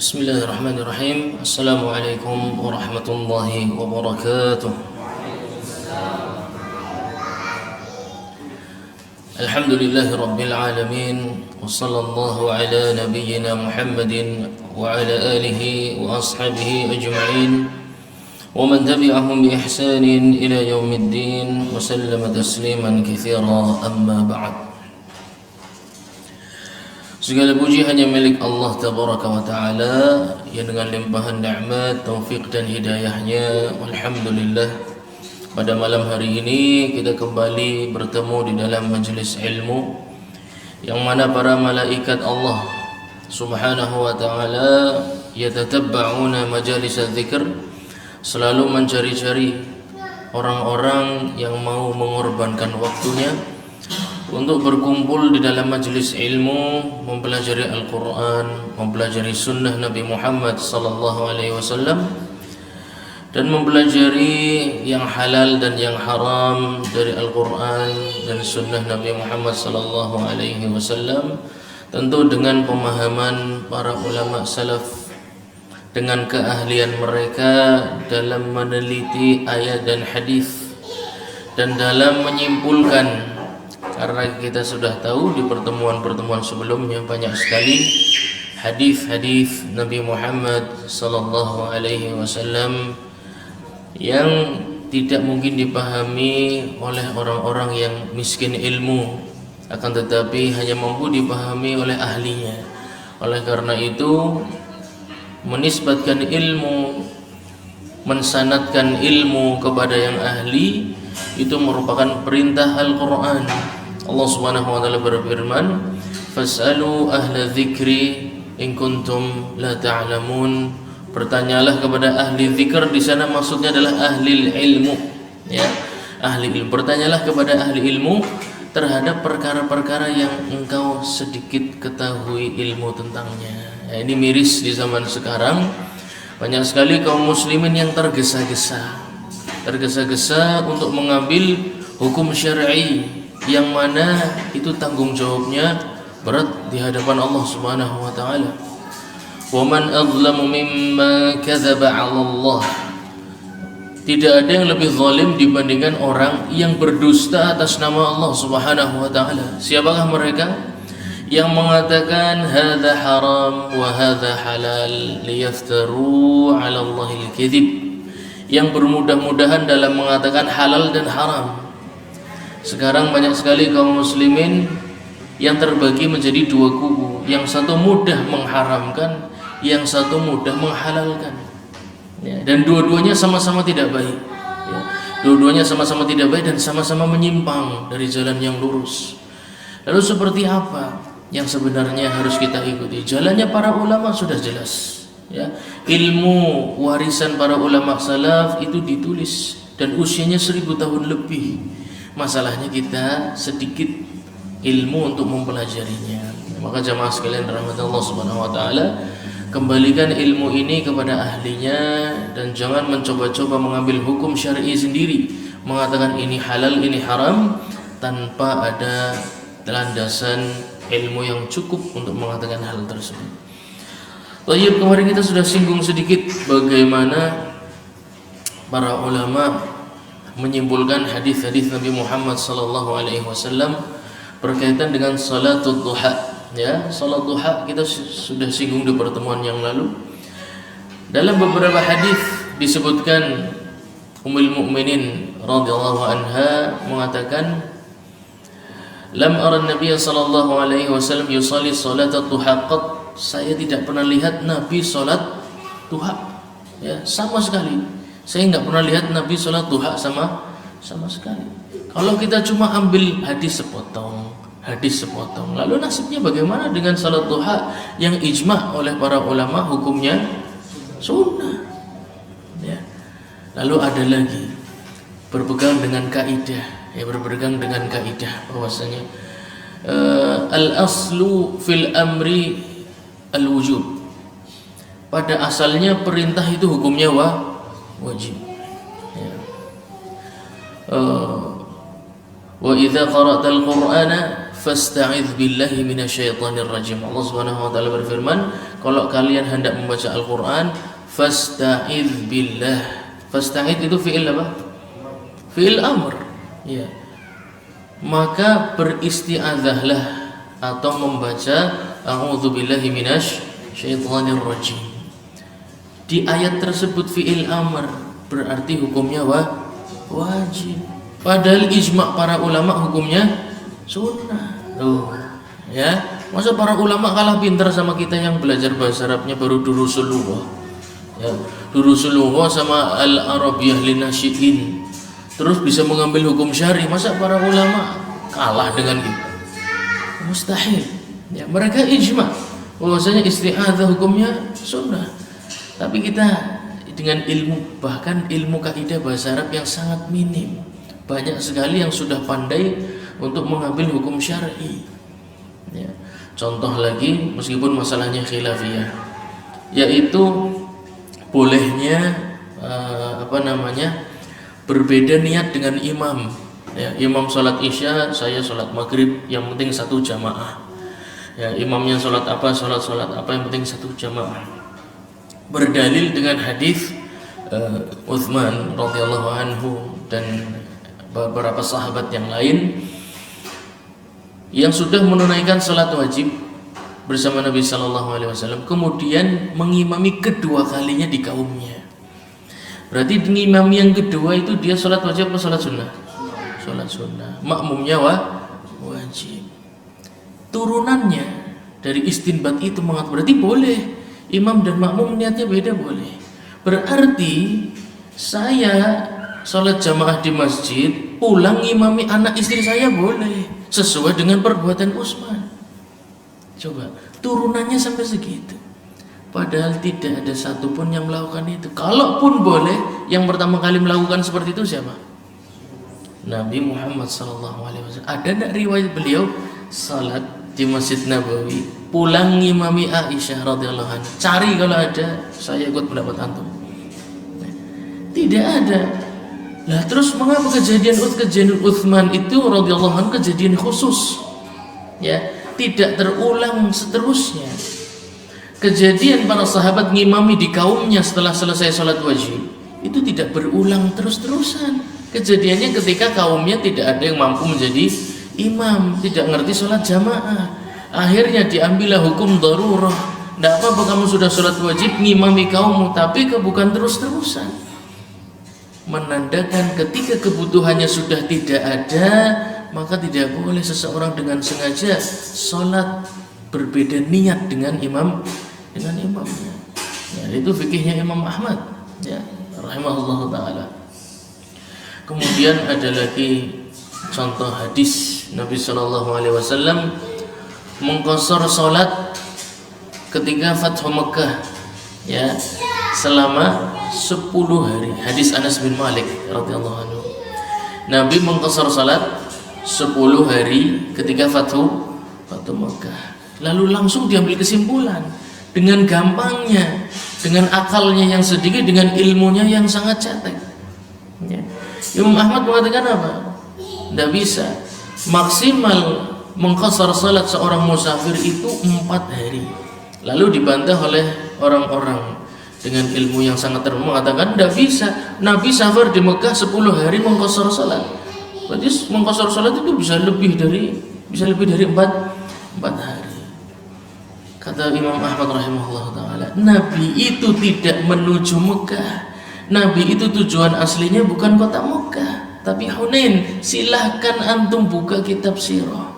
Bismillahirrahmanirrahim. Assalamualaikum warahmatullahi wabarakatuh. Alhamdulillahi rabbil alamin. Wa sallallahu ala nabiyyina Muhammadin wa ala alihi wa ashabihi ajma'in. Wa man tabi'ahum bi ihsanin ila yaumiddin wa sallama tasliman katsira, amma ba'd. Segala puji hanya milik Allah Tabaraka wa Ta'ala yang dengan limpahan nikmat, taufik dan hidayahnya, alhamdulillah, pada malam hari ini kita kembali bertemu di dalam majelis ilmu yang mana para malaikat Allah Subhanahu wa Ta'ala yatatabba'una majalis dzikr, selalu mencari-cari orang-orang yang mau mengorbankan waktunya untuk berkumpul di dalam majelis ilmu, mempelajari Al-Quran, mempelajari sunnah Nabi Muhammad sallallahu alaihi wasallam, dan mempelajari yang halal dan yang haram dari Al-Quran dan sunnah Nabi Muhammad sallallahu alaihi wasallam, tentu dengan pemahaman para ulama salaf, dengan keahlian mereka dalam meneliti ayat dan hadis dan dalam menyimpulkan. Karena kita sudah tahu di pertemuan-pertemuan sebelumnya banyak sekali hadis-hadis Nabi Muhammad sallallahu alaihi wasallam yang tidak mungkin dipahami oleh orang-orang yang miskin ilmu, akan tetapi hanya mampu dipahami oleh ahlinya. Oleh karena itu, menisbatkan ilmu, mensanadkan ilmu kepada yang ahli itu merupakan perintah Al-Quran. Allah Subhanahu wa Ta'ala berfirman, "Fas'alu ahla dzikri in kuntum la ta'lamun." Bertanyalah kepada ahli zikr, di sana maksudnya adalah ahli ilmu, ya. Ahli ilmu. Bertanyalah kepada ahli ilmu terhadap perkara-perkara yang engkau sedikit ketahui ilmu tentangnya. Ya, ini miris di zaman sekarang. Banyak sekali kaum muslimin yang tergesa-gesa untuk mengambil hukum syar'i yang mana itu tanggung jawabnya berat di hadapan Allah Subhanahu wa Ta'ala. Wa man adlamu mimma kadzaba 'ala Allah. Tidak ada yang lebih zalim dibandingkan orang yang berdusta atas nama Allah Subhanahu wa Ta'ala. Siapakah mereka? Yang mengatakan hadza haram wa hadza halal liyaftaru 'ala Allahil kadzib. Yang bermudah-mudahan dalam mengatakan halal dan haram. Sekarang banyak sekali kaum muslimin yang terbagi menjadi dua kubu. Yang satu mudah mengharamkan, yang satu mudah menghalalkan, ya, dan dua-duanya sama-sama tidak baik, ya. Dua-duanya sama-sama tidak baik dan sama-sama menyimpang dari jalan yang lurus. Lalu seperti apa yang sebenarnya harus kita ikuti? Jalannya para ulama sudah jelas, ya. Ilmu warisan para ulama salaf itu ditulis dan usianya 1000 tahun lebih. Masalahnya kita sedikit ilmu untuk mempelajarinya. Maka jamaah sekalian rahmat Allah Subhanahu wa Ta'ala, kembalikan ilmu ini kepada ahlinya dan jangan mencoba-coba mengambil hukum syar'i sendiri, mengatakan ini halal, ini haram, tanpa ada landasan ilmu yang cukup untuk mengatakan hal tersebut. Baik, kemarin kita sudah singgung sedikit bagaimana para ulama menyimpulkan hadis-hadis Nabi Muhammad sallallahu alaihi wasallam berkaitan dengan salatul duha, ya. Salat duha kita sudah singgung di pertemuan yang lalu. Dalam beberapa hadis disebutkan Ummul Mukminin radhiyallahu anha mengatakan, "Lam ara an-nabiy sallallahu alaihi wasallam yusalli salatul duha qat." Saya tidak pernah lihat Nabi salat duha, ya, sama sekali. Saya nggak pernah lihat Nabi sholat duha sama sekali. Kalau kita cuma ambil hadis sepotong, lalu nasibnya bagaimana dengan sholat duha yang ijma' oleh para ulama hukumnya sunnah, ya. Lalu ada lagi berpegang dengan kaidah bahwasanya al-aslu fil amri al-wujub. Pada asalnya perintah itu hukumnya wajib, ya. Wa idza qara'tal Qur'ana fasta'idz billahi minasyaitonir rajim. Allah Subhanahu wa taala berfirman, kalau kalian hendak membaca Al-Qur'an, fasta'idz billah. Fasta'idz itu fi'il apa? Fi'il amr. Ya. Maka beristi'adzahlah atau membaca a'udzubillahi minasyaitonir rajim. Di ayat tersebut fi'il amr berarti hukumnya wajib. Padahal ijma' para ulama hukumnya sunnah. Ya, masa para ulama kalah pintar sama kita yang belajar bahasa Arabnya baru durusul lughah. Ya, durusul lughah sama al-arabiyah linasyiin. Terus bisa mengambil hukum syar'i. Masa para ulama kalah dengan kita? Mustahil. Ya, mereka ijma' bahwasanya isti'adzah hukumnya sunnah. Tapi kita dengan ilmu, bahkan ilmu kaidah bahasa Arab yang sangat minim, banyak sekali yang sudah pandai untuk mengambil hukum syar'i. Ya. Contoh lagi, meskipun masalahnya khilafiyah, yaitu bolehnya berbeda niat dengan imam. Ya, imam sholat isya, saya sholat maghrib, yang penting satu jamaah. Ya, imamnya sholat apa, sholat apa, yang penting satu jamaah. Berdalil dengan hadis Utsman radhiyallahu anhu dan beberapa sahabat yang lain yang sudah menunaikan salat wajib bersama Nabi sallallahu alaihi wasallam, kemudian mengimami kedua kalinya di kaumnya. Berarti imam yang kedua itu dia salat wajib atau salat sunnah? Salat sunnah. Makmumnya wajib. Turunannya dari istinbat itu berarti boleh imam dan makmum niatnya beda, boleh. Berarti saya sholat jamaah di masjid, pulang imami anak istri saya boleh, sesuai dengan perbuatan Utsman. Coba, turunannya sampai segitu. Padahal tidak ada satupun yang melakukan itu. Kalaupun boleh, yang pertama kali melakukan seperti itu siapa? Nabi Muhammad SAW. Ada enggak riwayat beliau salat di Masjid Nabawi, pulang ngimami Aisyah radhiyallahu anha? Cari kalau ada, saya ikut pendapat antum. Tidak ada. Nah, terus mengapa kejadian Utsman itu radhiyallahu anhu kejadian khusus? Ya, tidak terulang seterusnya. Kejadian para sahabat ngimami di kaumnya setelah selesai sholat wajib itu tidak berulang terus-terusan. Kejadiannya ketika kaumnya tidak ada yang mampu menjadi imam, tidak ngerti sholat jamaah. Akhirnya diambillah hukum darurah. Tidak apa-apa kamu sudah sholat wajib ngimami kaummu, tapi bukan terus-terusan. Menandakan ketika kebutuhannya sudah tidak ada, maka tidak boleh seseorang dengan sengaja sholat berbeda niat dengan imamnya. Ya, itu fikihnya Imam Ahmad, ya, rahimahullah taala. Kemudian ada lagi contoh hadis Nabi Shallallahu Alaihi Wasallam mengqashar sholat ketika Fathu Makkah, ya, selama 10 hari. Hadis Anas bin Malik radhiyallahu anhu. Nabi mengqashar sholat 10 hari ketika Fathu Makkah. Lalu langsung diambil kesimpulan dengan gampangnya, dengan akalnya yang sedikit, dengan ilmunya yang sangat cetek. Ya. Imam Ahmad mengatakan apa? Tidak bisa. Maksimal mengqashar salat seorang musafir itu 4 hari. Lalu dibantah oleh orang-orang dengan ilmu yang sangat terbaik, mengatakan tidak bisa. Nabi safar di Mekah 10 hari mengqashar salat. Berarti mengqashar salat itu bisa lebih dari 4 hari. Kata Imam Ahmad rahimahullah ta'ala, Nabi itu tidak menuju Mekah. Nabi itu tujuan aslinya bukan kota Mekah, tapi Hunain. Silahkan antum buka kitab sirah.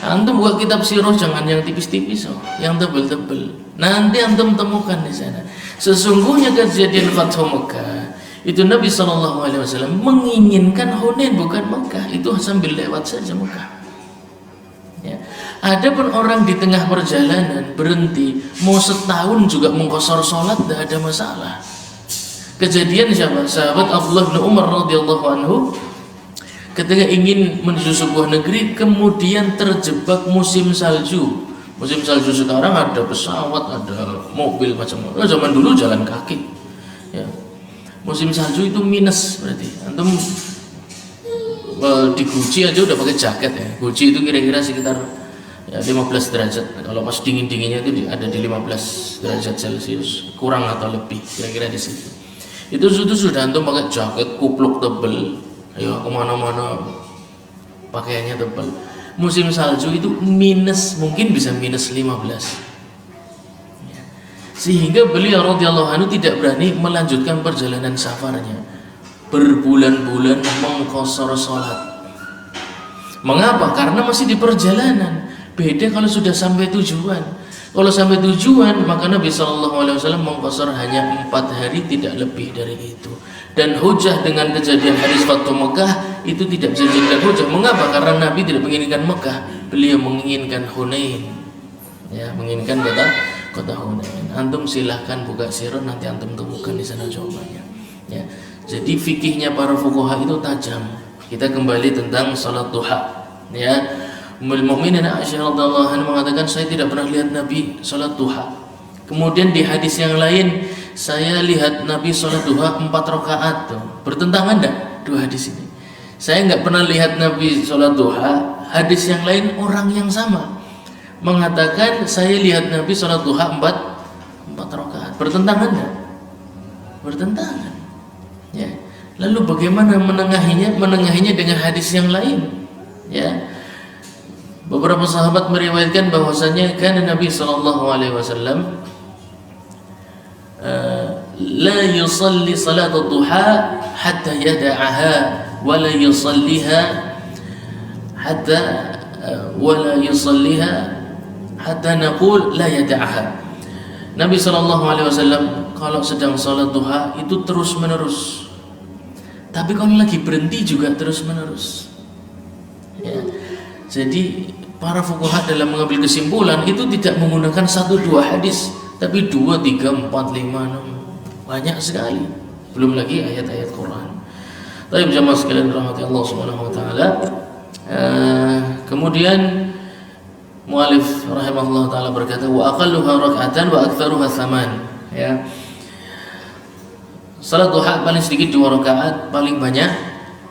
Antum buka kitab sirah, jangan yang tipis-tipis, yang tebel-tebel. Nanti antum temukan di sana. Sesungguhnya kejadian Fathu Mekah itu Nabi SAW menginginkan Hunain bukan Mekah. Itu sambil lewat saja Mekah. Ya. Adapun orang di tengah perjalanan berhenti, mau setahun juga mengqashar sholat, tidak ada masalah. Kejadian siapa? Sahabat Abdullah bin Umar radhiyallahu anhu ketika ingin menuju sebuah negeri, kemudian terjebak musim salju. Musim salju sekarang ada pesawat, ada mobil macam-macam. Zaman dulu jalan kaki. Ya. Musim salju itu minus, berarti antum di Gucci aja udah pakai jaket ya. Gucci itu kira-kira sekitar ya 15 derajat. Kalau pas dingin-dinginnya itu ada di 15 derajat Celcius, kurang atau lebih kira-kira di situ. Itu sudah antum pakai jaket kupluk tebel, ayo kemana-mana pakaiannya tebal. Musim salju itu mungkin bisa minus 15. Sehingga beliau radhiyallahu anhu tidak berani melanjutkan perjalanan safarnya, berbulan-bulan mengqashar salat. Mengapa? Karena masih di perjalanan. Beda kalau sudah sampai tujuan. Kalau sampai tujuan, maka Nabi SAW mengqashar hanya 4 hari, tidak lebih dari itu. Dan hujah dengan kejadian hadis Fathu Mekah itu tidak bisa dijadikan hujah. Mengapa? Karena Nabi tidak menginginkan Mekah, beliau menginginkan Hunain. Ya, menginginkan kota Hunain. Antum silahkan buka sirah, nanti antum temukan di sana jawabannya. Ya. Jadi fikihnya para fuqaha itu tajam. Kita kembali tentang salat duha. Ya. Ummul Mukminin Aisyah radhiyallahu anha mengatakan, saya tidak pernah lihat Nabi salat duha. Kemudian di hadis yang lain, saya lihat Nabi salat duha 4 rakaat. Bertentangan enggak dua hadis ini? Saya enggak pernah lihat Nabi salat duha. Hadis yang lain orang yang sama mengatakan, saya lihat Nabi salat duha 4 rakaat. Bertentangan enggak? Bertentangan. Ya. Lalu bagaimana menengahinya dengan hadis yang lain? Ya. Beberapa sahabat meriwayatkan bahwasanya karena Nabi sallallahu alaihi wasallam la yusalli salat duha hatta yada'aha wa la yusalliha hatta hatta naqul la yada'aha. Nabi sallallahu alaihi wasallam kalau sedang salat duha itu terus menerus. Tapi kalau lagi berhenti juga terus menerus. Ya. Jadi para fuqaha dalam mengambil kesimpulan itu tidak menggunakan 1-2 hadis, tapi 2, 3, 4, 5, 6, banyak sekali. Belum lagi ayat-ayat Quran. Tapi jamaah sekalian rahmati Allah Subhanahu wa taala. Kemudian muallif rahimahullah taala berkata, wa aqalluha rak'atan wa aktsaruha 8. Ya. Salat duha paling sedikit 2 rakaat, paling banyak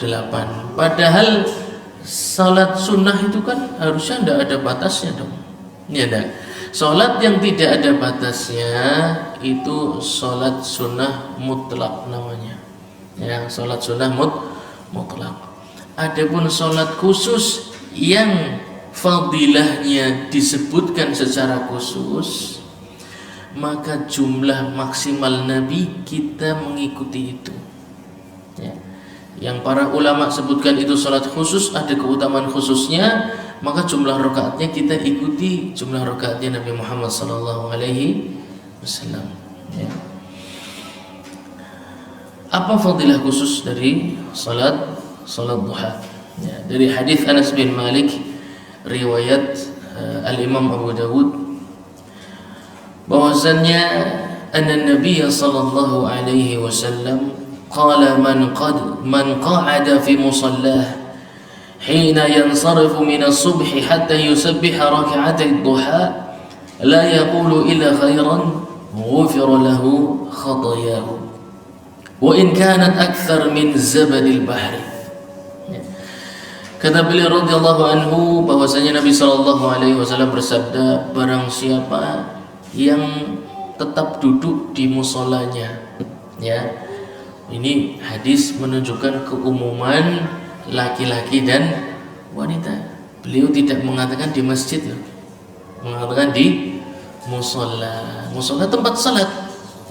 8. Padahal salat sunnah itu kan harusnya tidak ada batasnya dong. Ya enggak. Salat yang tidak ada batasnya itu salat sunnah mutlak namanya. Ya, salat sunnah mutlak. Adapun salat khusus yang fadilahnya disebutkan secara khusus, maka jumlah maksimal Nabi kita mengikuti itu. Ya. Yang para ulama sebutkan itu salat khusus, ada keutamaan khususnya, maka jumlah rakaatnya kita ikuti jumlah rakaatnya Nabi Muhammad sallallahu alaihi wasallam. Ya. Apa fadilah khusus dari salat duha? Ya, dari hadis Anas bin Malik riwayat Al-Imam Abu Dawud bahwasannya anna Nabi sallallahu alaihi wasallam qala man qa'ada fi musallah hina yansarifu min as-subh hatta yusabbiha rak'atay ad-duha la yaqulu illa khairan ghufira lahu khatayahu wa in kanat akthar min zabadil bahri. Kata beliau radhiyallahu anhu bahwasanya Nabi sallallahu alaihi wasallam bersabda, barang siapa yang tetap duduk di musallanya, ya. Ini hadis menunjukkan keumuman laki-laki dan wanita. Beliau tidak mengatakan di masjid loh, mengatakan di musalla. Musalla tempat salat,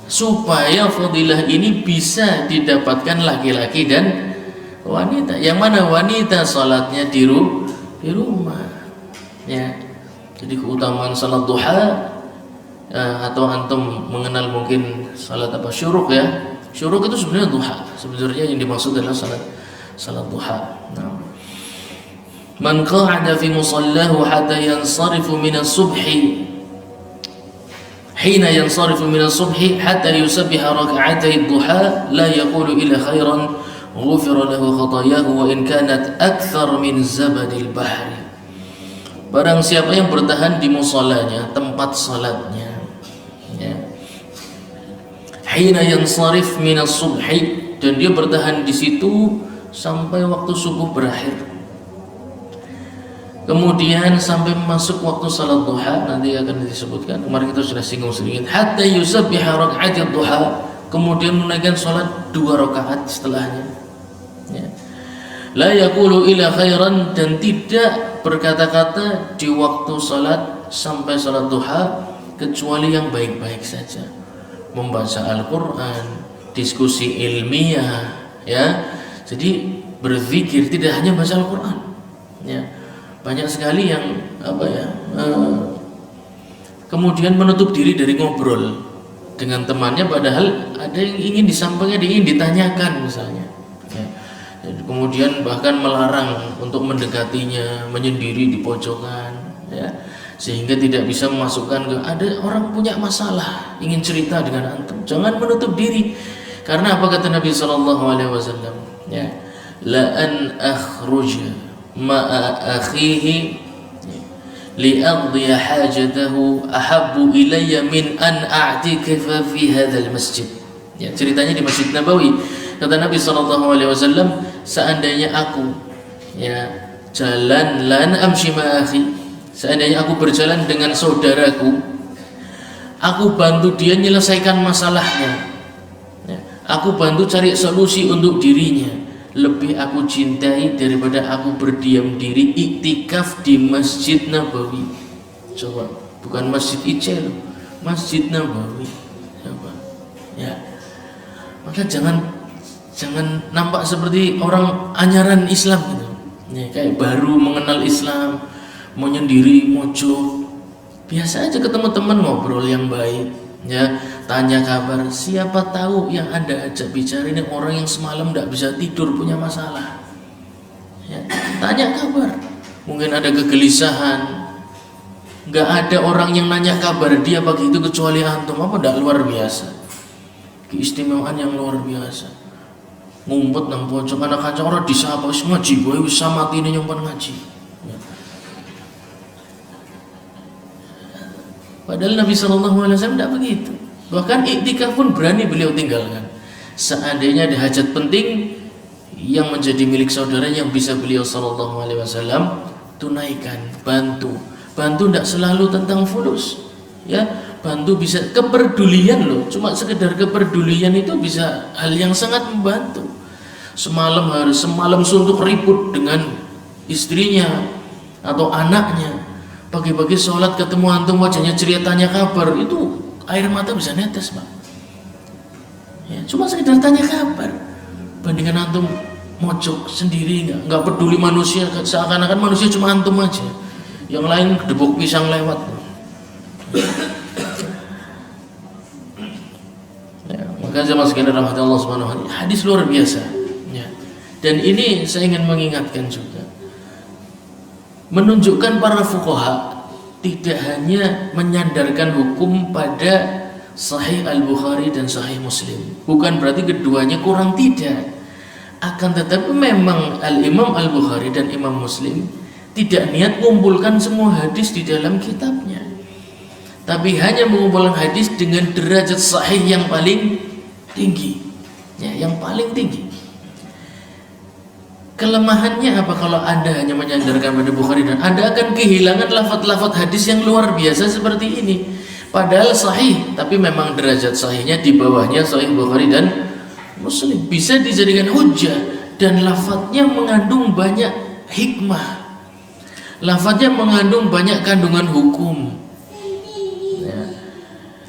supaya fadilah ini bisa didapatkan laki-laki dan wanita. Yang mana wanita salatnya di rumah. Ya. Jadi keutamaan salat duha, atau antum mengenal mungkin salat apa, syuruk ya. Syuruk itu sebenarnya duha. Sebenarnya yang dimaksud adalah salat duha. Nah. Man qa'ada fi musallahu hatta yansarifu min as-subhi hina yansarifu min as-subhi hatta yusabbiha rak'atay ad-duha la yaqulu illa khairan ghufira lahu khatayahu wa in kanat akthar min zabadil bahri. Barang siapa yang bertahan di musallanya, tempat salatnya, ya, hina yansarif minas subhi, dan dia bertahan di situ sampai waktu subuh berakhir. Kemudian sampai masuk waktu salat duha, nanti akan disebutkan. Kemarin kita sudah singgung sedikit. Hatta yusabbiha raka'at duha, kemudian menaikkan salat 2 rakaat setelahnya. Ya. La yaqulu illa khairan, dan tidak berkata-kata di waktu salat sampai salat duha kecuali yang baik-baik saja. Membaca Al-Qur'an, diskusi ilmiah, ya. Jadi berzikir, tidak hanya baca Al-Qur'an. Ya. Banyak sekali yang kemudian menutup diri dari ngobrol dengan temannya, padahal ada yang ingin disampaikan, ingin ditanyakan misalnya. Ya. Kemudian bahkan melarang untuk mendekatinya, menyendiri di pojokan, ya, sehingga tidak bisa memasukkan ke ada orang punya masalah ingin cerita dengan antum, jangan menutup diri. Karena apa kata Nabi SAW? Ya, la an akhruja ma'a akhihi li'aqdiya hajatahu ahabbu ilayya min an a'tikafa fi hadzal masjid. Ya, ceritanya di Masjid Nabawi. Kata Nabi SAW, seandainya aku jalan lan amshi ma'akhi, seandainya aku berjalan dengan saudaraku, aku bantu dia menyelesaikan masalahnya, aku bantu cari solusi untuk dirinya, lebih aku cintai daripada aku berdiam diri iktikaf di Masjid Nabawi. Coba, bukan Masjid Icel, Masjid Nabawi. Coba. Ya. Maka jangan nampak seperti orang anyaran Islam gitu. Ya, kayak baru mengenal Islam, mau nyendiri, mojok. Biasa aja ketemu teman ngobrol yang baik. Ya, tanya kabar. Siapa tahu yang Anda ajak bicara ini orang yang semalam tidak bisa tidur, punya masalah. Ya, tanya kabar. Mungkin ada kegelisahan. Nggak ada orang yang nanya kabar dia pagi itu kecuali antum. Apa tidak luar biasa? Keistimewaan yang luar biasa. Ngumpet nang pojok anak kancang orang disapa wis ngaji, boy wis samatine nyompan ngaji. Ya. Padahal Nabi SAW tidak begitu. Bahkan iktikaf pun berani beliau tinggalkan. Seandainya ada hajat penting yang menjadi milik saudara yang bisa beliau SAW tunaikan, bantu. Bantu tidak selalu tentang fulus, ya. Bantu bisa kepedulian loh. Cuma sekedar kepedulian itu bisa hal yang sangat membantu. Semalam suntuk ribut dengan istrinya atau anaknya. Pagi-pagi sholat ketemu antum wajahnya ceria tanya kabar, itu air mata bisa netes, Pak. Ya, cuma sekedar tanya kabar. Bandingkan antum mojok sendiri, nggak peduli manusia, seakan-akan manusia cuma antum aja. Yang lain debuk pisang lewat. Ya, maka jemaah sekalian rahmat Allah Subhanahu wa taala, hadis luar biasa. Ya. Dan ini saya ingin mengingatkan juga, menunjukkan para fuqaha tidak hanya menyandarkan hukum pada Sahih Al-Bukhari dan Sahih Muslim. Bukan berarti keduanya kurang, tidak. Akan tetapi memang Al-Imam Al-Bukhari dan Imam Muslim tidak niat mengumpulkan semua hadis di dalam kitabnya, tapi hanya mengumpulkan hadis dengan derajat sahih yang paling tinggi, ya, yang paling tinggi. Kelemahannya apa kalau Anda hanya menyandarkan pada Bukhari, dan Anda akan kehilangan lafaz-lafaz hadis yang luar biasa seperti ini. Padahal sahih, tapi memang derajat sahihnya di bawahnya Sahih Bukhari dan Muslim. Bisa dijadikan hujjah, dan lafaznya mengandung banyak hikmah. Lafaznya mengandung banyak kandungan hukum.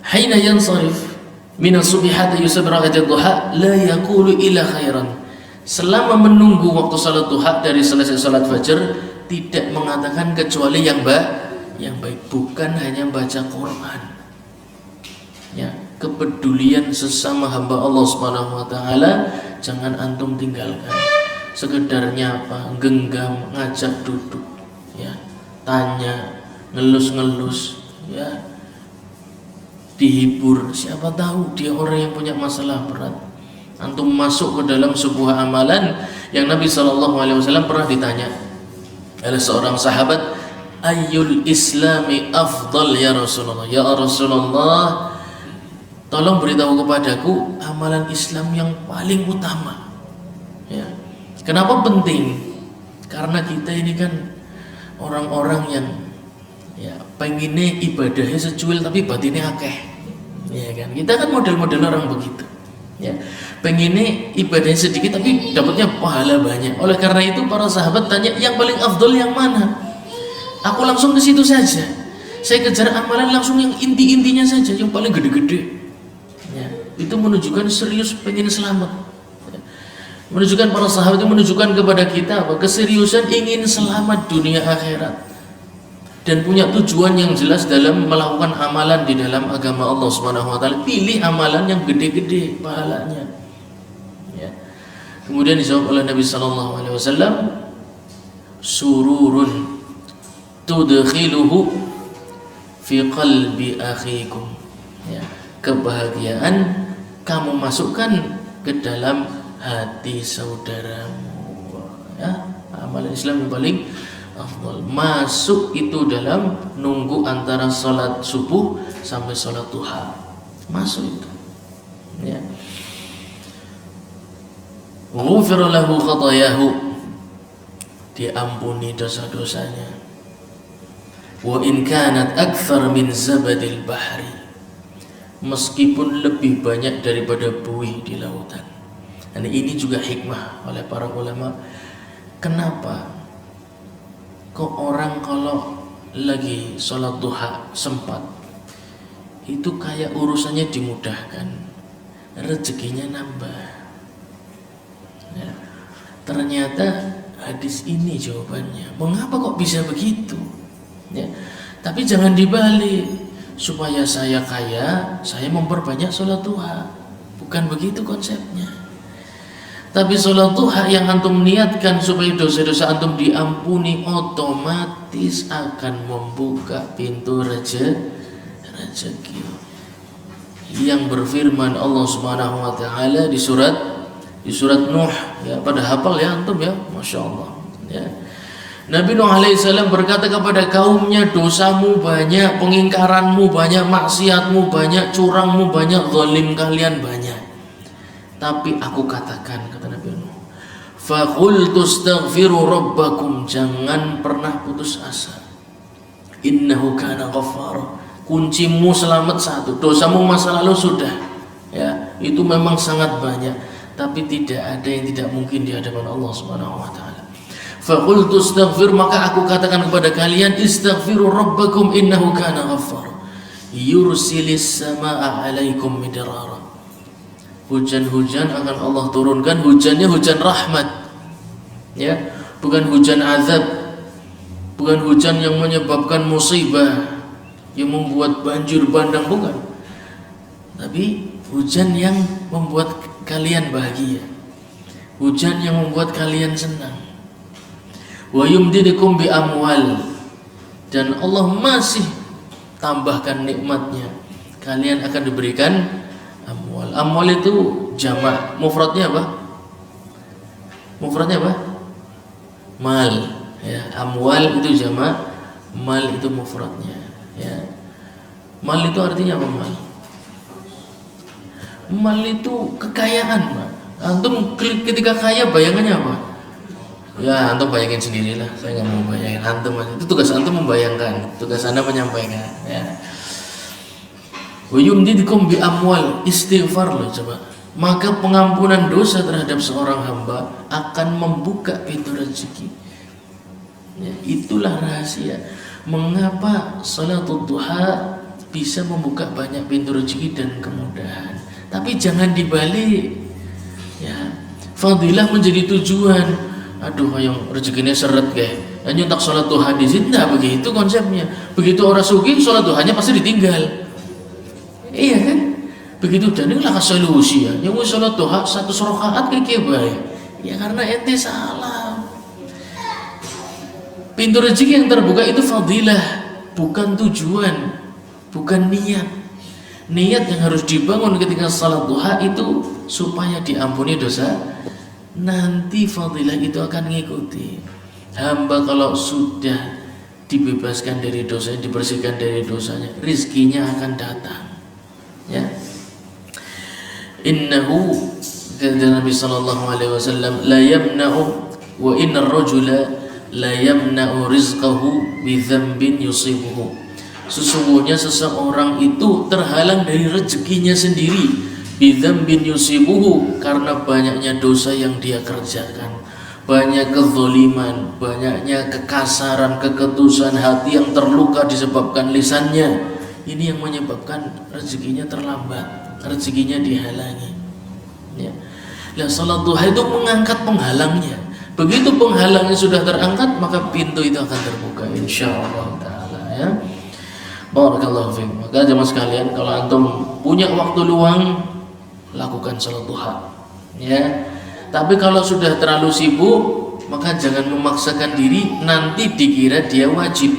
Haina yansarif min as-subhi hatta yusab raqatat duha la yaqulu illa khairan. Selama menunggu waktu salat duha dari selesai salat fajar, tidak mengatakan kecuali yang baik, bukan hanya baca Quran. Ya, kepedulian sesama hamba Allah Subhanahu wa taala jangan antum tinggalkan. Sekedarnya apa? Genggam, ngajak duduk, ya, tanya, ngelus-ngelus, ya, dihibur. Siapa tahu dia orang yang punya masalah berat. Antum masuk ke dalam sebuah amalan yang Nabi SAW pernah ditanya oleh seorang sahabat, ayyul islami afdal ya Rasulullah? Ya Rasulullah, tolong beritahu kepadaku amalan Islam yang paling utama. Ya. Kenapa penting? Karena kita ini kan orang-orang yang ya pengennya ibadahnya secuil tapi batinnya akeh, ya kan? Kita kan model-model orang begitu, ya. Pengennya ibadahnya sedikit tapi dapatnya pahala banyak. Oleh karena itu para sahabat tanya, yang paling afdol yang mana? Aku langsung ke situ saja. Saya kejar amalan langsung yang inti-intinya saja, yang paling gede-gede. Ya, itu menunjukkan serius pengen selamat. Ya. Menunjukkan para sahabat itu menunjukkan kepada kita bahwa keseriusan ingin selamat dunia akhirat dan punya tujuan yang jelas dalam melakukan amalan di dalam agama Allah Subhanahu wa taala. Pilih amalan yang gede-gede pahalanya. Ya. Kemudian dijawab oleh Nabi sallallahu alaihi wasallam, sururun tudkhiluhu fi qalbi akhikum. Ya, kebahagiaan kamu masukkan ke dalam hati saudaramu. Ya, amalan Islam yang paling afdal. Masuk itu dalam nunggu antara salat subuh sampai salat duha. Masuk itu. Ya. Ghufira lahu khatayahu, diampuni dosa-dosanya. Wa in kanat akthar min zabadil bahri, meskipun lebih banyak daripada buih di lautan. Dan ini juga hikmah oleh para ulama. Kenapa kok orang kalau lagi sholat duha sempat itu kayak urusannya dimudahkan, rezekinya nambah, ya. Ternyata hadis ini jawabannya. Mengapa kok bisa begitu? Ya, tapi jangan dibalik, supaya saya kaya, saya memperbanyak sholat duha. Bukan begitu konsepnya. Tapi sholat duha yang antum niatkan supaya dosa-dosa antum diampuni, otomatis akan membuka pintu rezeki. Yang berfirman Allah Subhanahu wa taala di surat Nuh, ya, pada hafal ya antum ya, Masya Allah, ya. Nabi Nuh alaihissalam berkata kepada kaumnya, dosamu banyak, pengingkaranmu banyak, maksiatmu banyak, curangmu banyak, zalim kalian banyak. Tapi aku katakan, kata Nabi Nuh, faqultu astaghfiru rabbakum, jangan pernah putus asa. Innahu kana ghaffara. Kuncimu selamat satu, dosamu masa lalu sudah, ya, itu memang sangat banyak, tapi tidak ada yang tidak mungkin di hadapan Allah Subhanahu wa taala. Faqultu astaghfir, maka aku katakan kepada kalian, istaghfiru rabbakum innahu kana ghaffar yursilis samaa alaikum midrara. Hujan-hujan akan Allah turunkan, hujannya hujan rahmat, ya, bukan hujan azab, bukan hujan yang menyebabkan musibah, yang membuat banjir bandang, bukan. Tapi hujan yang membuat kalian bahagia, hujan yang membuat kalian senang. Wa yumdidukum bi amwal, dan Allah masih tambahkan nikmatnya, kalian akan diberikan amwal. Amwal itu jamak, mufradnya apa? Mufradnya apa? Mal, ya. Amwal itu jamak, mal itu mufradnya, ya. Mal itu artinya apa? Mal itu kekayaan, Pak. Antum ketika kaya bayangannya apa? Ya, antum bayangin sendirilah. Saya nggak mau bayangin antum. Itu tugas antum membayangkan, tugas anda menyampaikan. Ya. Wa yumdidukum bi amwal, istighfar loh coba. Maka pengampunan dosa terhadap seorang hamba akan membuka pintu rezeki. Ya, itulah rahasia mengapa salatul duha bisa membuka banyak pintu rezeki dan kemudahan. Tapi jangan dibalik. Ya, fadilah menjadi tujuan. Aduh, yang rezekinya seret kayak nyuntak sholat duha di sini, tidak begitu konsepnya. Begitu orang sugih sholat duhanya pasti ditinggal, iya kan? Begitu, dan inilah solusi ya. Yang sholat duha satu rakaat kayak baik, ya karena ente salah. Pintu rezeki yang terbuka itu fadilah, bukan tujuan, bukan niat. Niat yang harus dibangun ketika sholat duha itu supaya diampuni dosa. Nanti fadilah itu akan mengikuti hamba. Kalau sudah dibebaskan dari dosanya, dibersihkan dari dosanya, rizkinya akan datang, ya. Innahu Kata Nabi sallallahu alaihi wasallam, la yamna'u wa inna ar-rajula la yamna'u rizqahu bi dzambin yusibuhu. Sesungguhnya seseorang itu terhalang dari rezekinya sendiri, bi dzambin yusibuhu, karena banyaknya dosa yang dia kerjakan, banyak kezaliman, banyaknya kekasaran, keketusan hati yang terluka disebabkan lisannya. Ini yang menyebabkan rezekinya terlambat, rezekinya dihalangi. Ya. Nah, salat duha itu mengangkat penghalangnya. Begitu penghalangnya sudah terangkat, maka pintu itu akan terbuka insyaallah taala, ya. Barakallahu fiikum. Maka jemaah sekalian, kalau antum punya waktu luang, lakukan salat duha. Ya. Tapi kalau sudah terlalu sibuk, maka jangan memaksakan diri nanti dikira dia wajib.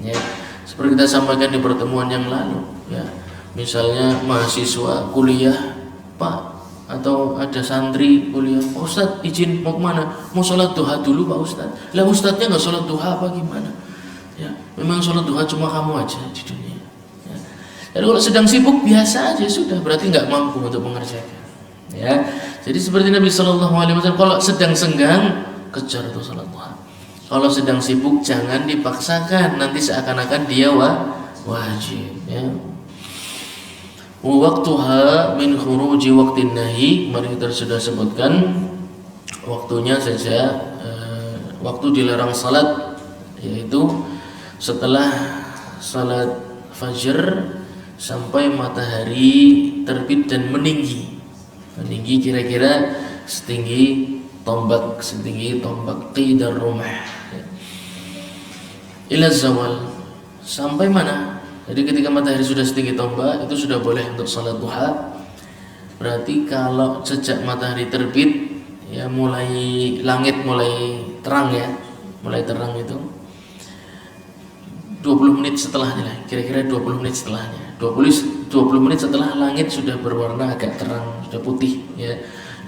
Ya. Seperti kita sampaikan di pertemuan yang lalu, ya. Misalnya mahasiswa kuliah, Pak, atau ada santri kuliah, Pak Ustadz izin mau kemana? Mau sholat duha dulu Pak Ustadz. Lah Ustadznya nggak sholat duha apa gimana? Ya, memang sholat duha cuma kamu aja di dunia. Ya. Jadi kalau sedang sibuk biasa aja sudah, berarti nggak mampu untuk mengerjakan. Ya, jadi seperti Nabi Shallallahu Alaihi Wasallam, kalau sedang senggang kejar itu sholat duha. Kalau sedang sibuk jangan dipaksakan, nanti seakan-akan dia wajib. Ya. Waktuha min khuruji waqtin nahi, mari kita sudah sebutkan waktunya saja. Waktu dilarang salat yaitu setelah salat fajr sampai matahari terbit dan meninggi. Meninggi kira-kira setinggi tombak qidar rumah. Ila zawal, sampai mana? Jadi ketika matahari sudah setinggi tombak, itu sudah boleh untuk salat duha. Berarti kalau sejak matahari terbit, ya mulai langit mulai terang, ya, mulai terang itu 20 menit setelahnya lah, kira-kira 20 menit setelahnya. 20 menit setelah langit sudah berwarna agak terang, sudah putih, ya.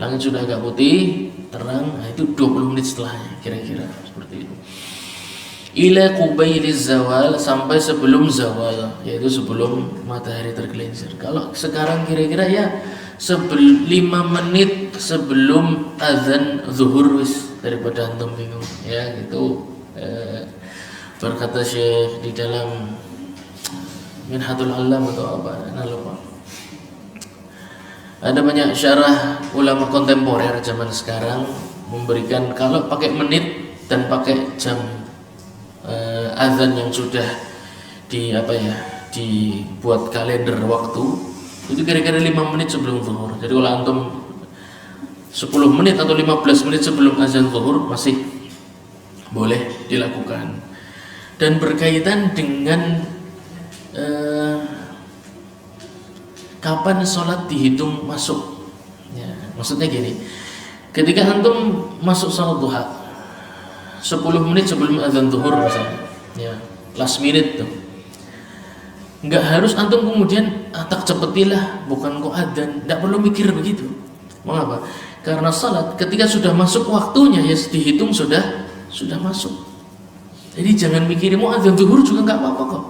Langit sudah agak putih, terang, nah itu 20 menit setelahnya, kira-kira seperti itu. Ila qubailiz zawal, sampai sebelum zawal, yaitu sebelum matahari tergelincir. Kalau sekarang kira-kira ya 5 menit sebelum azan zuhur, wis, daripada antum bingung, ya gitu. Berkata Syekh di dalam Minhatul Alam atau apa, nah lupa. Ada banyak syarah ulama kontemporer zaman sekarang memberikan kalau pakai menit dan pakai jam azan yang sudah dibuat kalender waktu, itu kira-kira 5 menit sebelum zuhur. Jadi kalau antum 10 menit atau 15 menit sebelum azan zuhur masih boleh dilakukan. Dan berkaitan dengan kapan sholat dihitung masuk, ya, maksudnya gini, ketika antum masuk sholat duha 10 menit sebelum azan zuhur misalnya, ya, last minute tuh, nggak harus antum kemudian tak cepetilah, bukan kok adzan, nggak perlu mikir begitu. Mengapa? Karena salat ketika sudah masuk waktunya, ya dihitung sudah masuk. Jadi jangan mikirin mau adzan zuhur juga nggak apa-apa kok.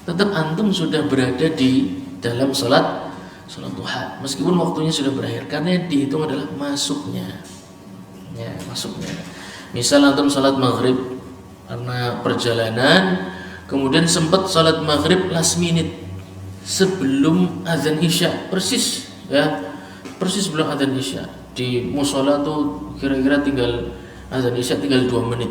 Tetap antum sudah berada di dalam salat duha, meskipun waktunya sudah berakhir, karena yang dihitung adalah masuknya. Ya, masuknya. Misal antum salat maghrib karena perjalanan, kemudian sempat salat maghrib last minute sebelum azan isya, persis sebelum azan isya. Di musola tuh kira-kira tinggal azan isya tinggal 2 menit.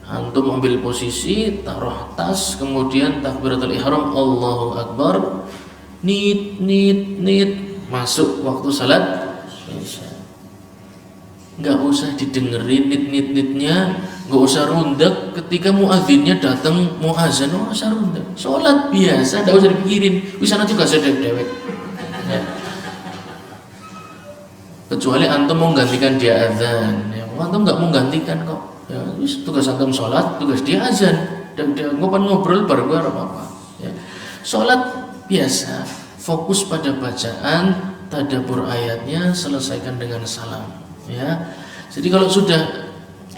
Antum ambil posisi, taruh tas, kemudian takbiratul ihram, Allahu Akbar, nit, masuk waktu salat isya. Nggak usah didengerin nit-nitnya, nggak usah rundak ketika muadzinnya datang mau azan, nggak usah rundak. Sholat biasa, nggak usah dipikirin. Wisana juga sedek dewek. Ya. Kecuali antum mau gantikan dia azan, ya, antum nggak mau gantikan kok. Ya, tugas antum sholat, tugas dia azan, dan dia ngobrol bareng apa-apa. Ya. Sholat biasa, fokus pada bacaan, tadabbur ayatnya, selesaikan dengan salam. Ya, jadi kalau sudah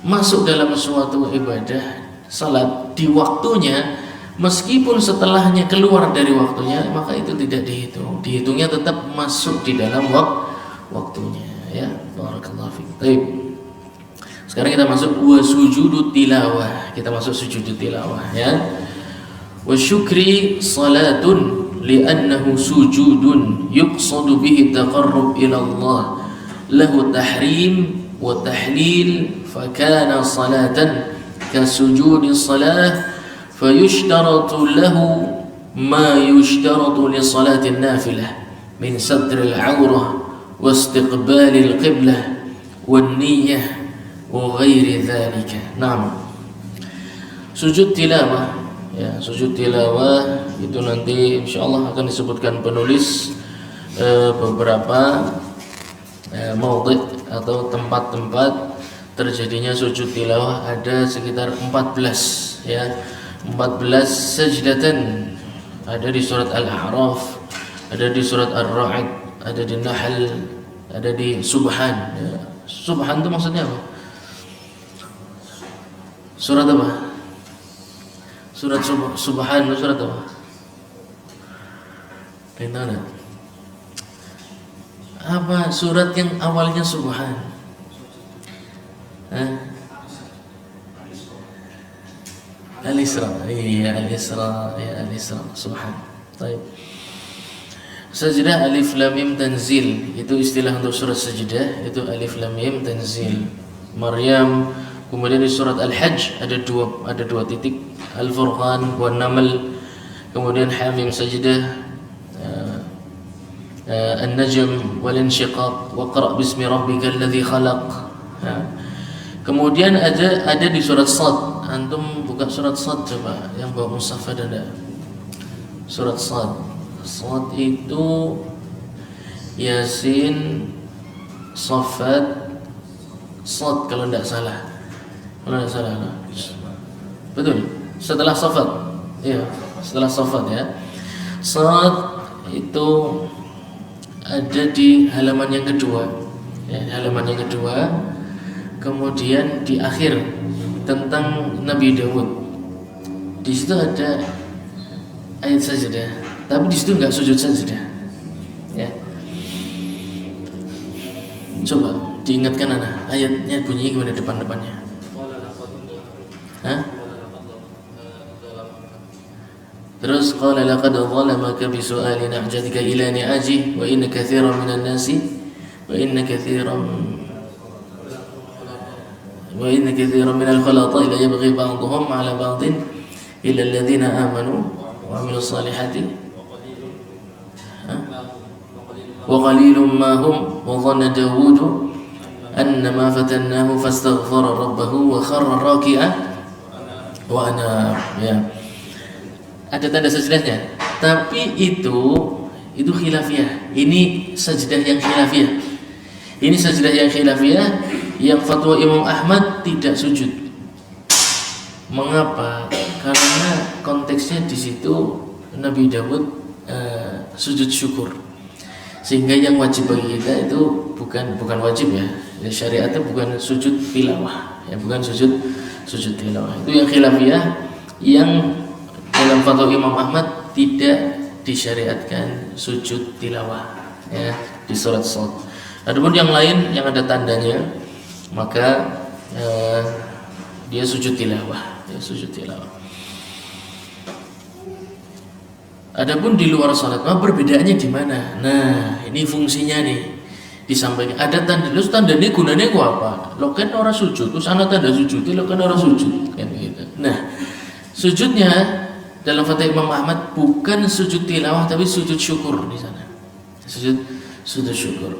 masuk dalam suatu ibadah salat di waktunya, meskipun setelahnya keluar dari waktunya, maka itu tidak dihitung. Dihitungnya tetap masuk di dalam waktunya ya. Barakallahu fiik. Baik. Sekarang kita masuk wa sujudut tilawah. Kita masuk sujud tilawah ya. Wa syukri salatun li'annahu sujudun yuqsadu bihi taqarrub ila Allah lahu tahrim wa tahlil fa kana salatan ka sujudi salah fayushtaratu lahu ma yushtaratu li salati nafilah min sadri al-'awrah wa istiqbali al-qiblah wan niyyah wa ghairi dzalika. Naam. Sujud tilawah ya, sujud tilawah itu nanti insyaallah akan disebutkan penulis beberapa maudhi' atau tempat-tempat terjadinya sujud tilawah, ada sekitar 14 ya. 14 sajdatan, ada di surat Al-A'raf, ada di surat Ar-Ra'd, ada di Nahl, ada di Subhan ya. Subhan itu maksudnya apa? Surat apa? Surat Subhan itu surat apa? Bagaimana? Apa surat yang awalnya Subhan? Al-Isra. Iya, Al-Isra, ya Al-Isra, Subhan. Baik. Sajdah alif lam mim tanzil, itu istilah untuk surat sajdah, itu alif lam mim tanzil. Maryam. Kemudian di surat Al-Hajj ada dua titik, Al-Furqan wa Naml. Kemudian Hamim sajdah, An-Najm wal Insyiqaq wa Qra' bismi rabbikal ladzi khalaq. Kemudian ada di surat Shad. Antum buka surat Shad coba, yang bawa mushaf ada. Surat Shad. Shad itu Yasin, Shaffat, Shad kalau tidak salah. Betul. Setelah Shaffat. Iya, setelah Shaffat ya. Shad itu ada di halaman yang kedua. Ya, halaman yang kedua. Kemudian di akhir tentang Nabi Dawud. Di situ ada ayat sajdah, tapi di situ enggak sujud sajdah. Ya. Coba diingatkan anak, ayatnya bunyi gimana depannya? Terus qala laqad zalamaka bi su'ali na'jatika ila ni'aji wa inna katsiran minan nasi wa inna katsiran minal khalatai la yabghi ba'dhum 'ala ba'din illa alladhina amanu wa 'amilus salihati wa qalilum ma hum wa dhanna Dawud annama fatannahu fastaghfara rabbahu wa kharra raki'an wa ana ya. Ada tanda sajdahnya, tapi itu khilafiyah. Ini sajdah yang khilafiyah. Ini sajdah yang khilafiyah yang fatwa Imam Ahmad tidak sujud. Mengapa? Karena konteksnya di situ Nabi Dawud sujud syukur. Sehingga yang wajib bagi kita itu bukan wajib ya. Syariatnya bukan sujud tilawah, ya bukan sujud tilawah. Itu yang khilafiyah yang dalam fatwa Imam Ahmad tidak disyariatkan sujud tilawah ya di surat Shad. Adapun yang lain yang ada tandanya maka dia sujud tilawah, Adapun di luar salat, perbedaannya di mana? Nah, ini fungsinya nih disampaikan. Ada tanda, terus tandanya gunanya apa? Lo kan orang sujud, terus ana tanda sujud, lo kan orang sujud kan gitu. Nah, sujudnya dalam fatwa Imam Ahmad bukan sujud tilawah tapi sujud syukur di sana. Sujud syukur.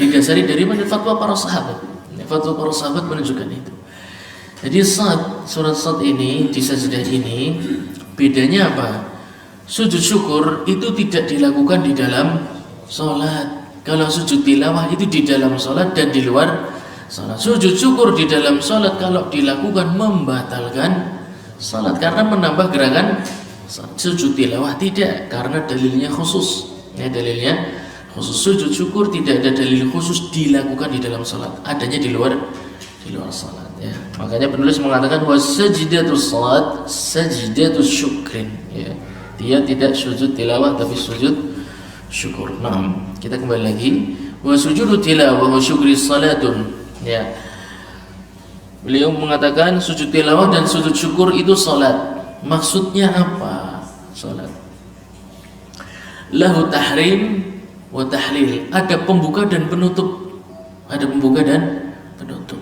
Didasari dari mana fatwa para sahabat. Fatwa para sahabat menunjukkan itu. Jadi surat Shad ini di sajdah ini bedanya apa? Sujud syukur itu tidak dilakukan di dalam salat. Kalau sujud tilawah itu di dalam salat dan di luar salat. Sujud syukur di dalam salat kalau dilakukan membatalkan salat karena menambah gerakan. Sujud tilawah tidak, karena dalilnya khusus. Ya, dalilnya khusus. Sujud syukur tidak ada dalil khusus dilakukan di dalam salat, adanya di luar salat ya. Makanya penulis mengatakan wasajdatus salat sajdatus syukrin ya. Dia tidak sujud tilawah tapi sujud syukur. Nah, kita kembali lagi Wa sujudu tilawah wa syukri salatun. Ya. Beliau mengatakan sujud tilawah dan sujud syukur itu salat. Maksudnya apa? Salat. Lahu tahrim wa tahlil. Ada pembuka dan penutup. Ada pembuka dan penutup.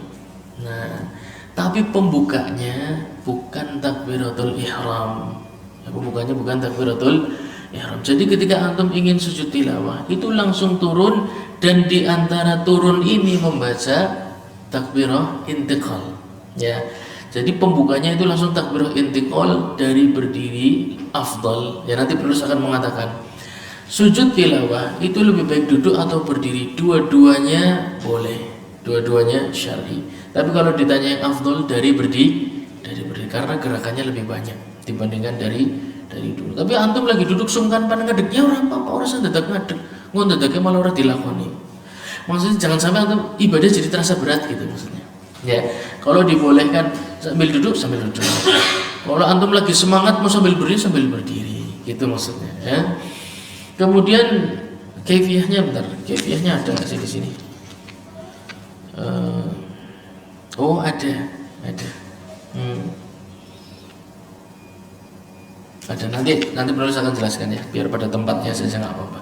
Nah, tapi pembukanya bukan takbiratul ihram. Ya, pembukanya bukan takbiratul ihram. Jadi ketika antum ingin sujud tilawah, itu langsung turun, dan di antara turun ini membaca takbirah intiqal. Ya. Jadi pembukanya itu langsung takbirah intiqal dari berdiri afdal. Ya, nanti penulis akan mengatakan sujud tilawah itu lebih baik duduk atau berdiri. Dua-duanya boleh. Dua-duanya syar'i. Tapi kalau ditanya yang afdal dari berdiri karena gerakannya lebih banyak dibandingkan dari dulu. Tapi antum lagi duduk sungkan pan ngedeknya orang apa orang sedadak ngadek, ngondadake malah ora dilakoni. Maksudnya jangan sampai antum ibadah jadi terasa berat gitu maksudnya. Ya, kalau dibolehkan sambil duduk. Kalau antum lagi semangat mau sambil berdiri gitu maksudnya, ya. Kemudian kaifiyahnya bentar. Kaifiyahnya ada di sini. Oh, ada. Ada nanti penulis akan jelaskan ya, biar pada tempatnya saja nggak apa-apa.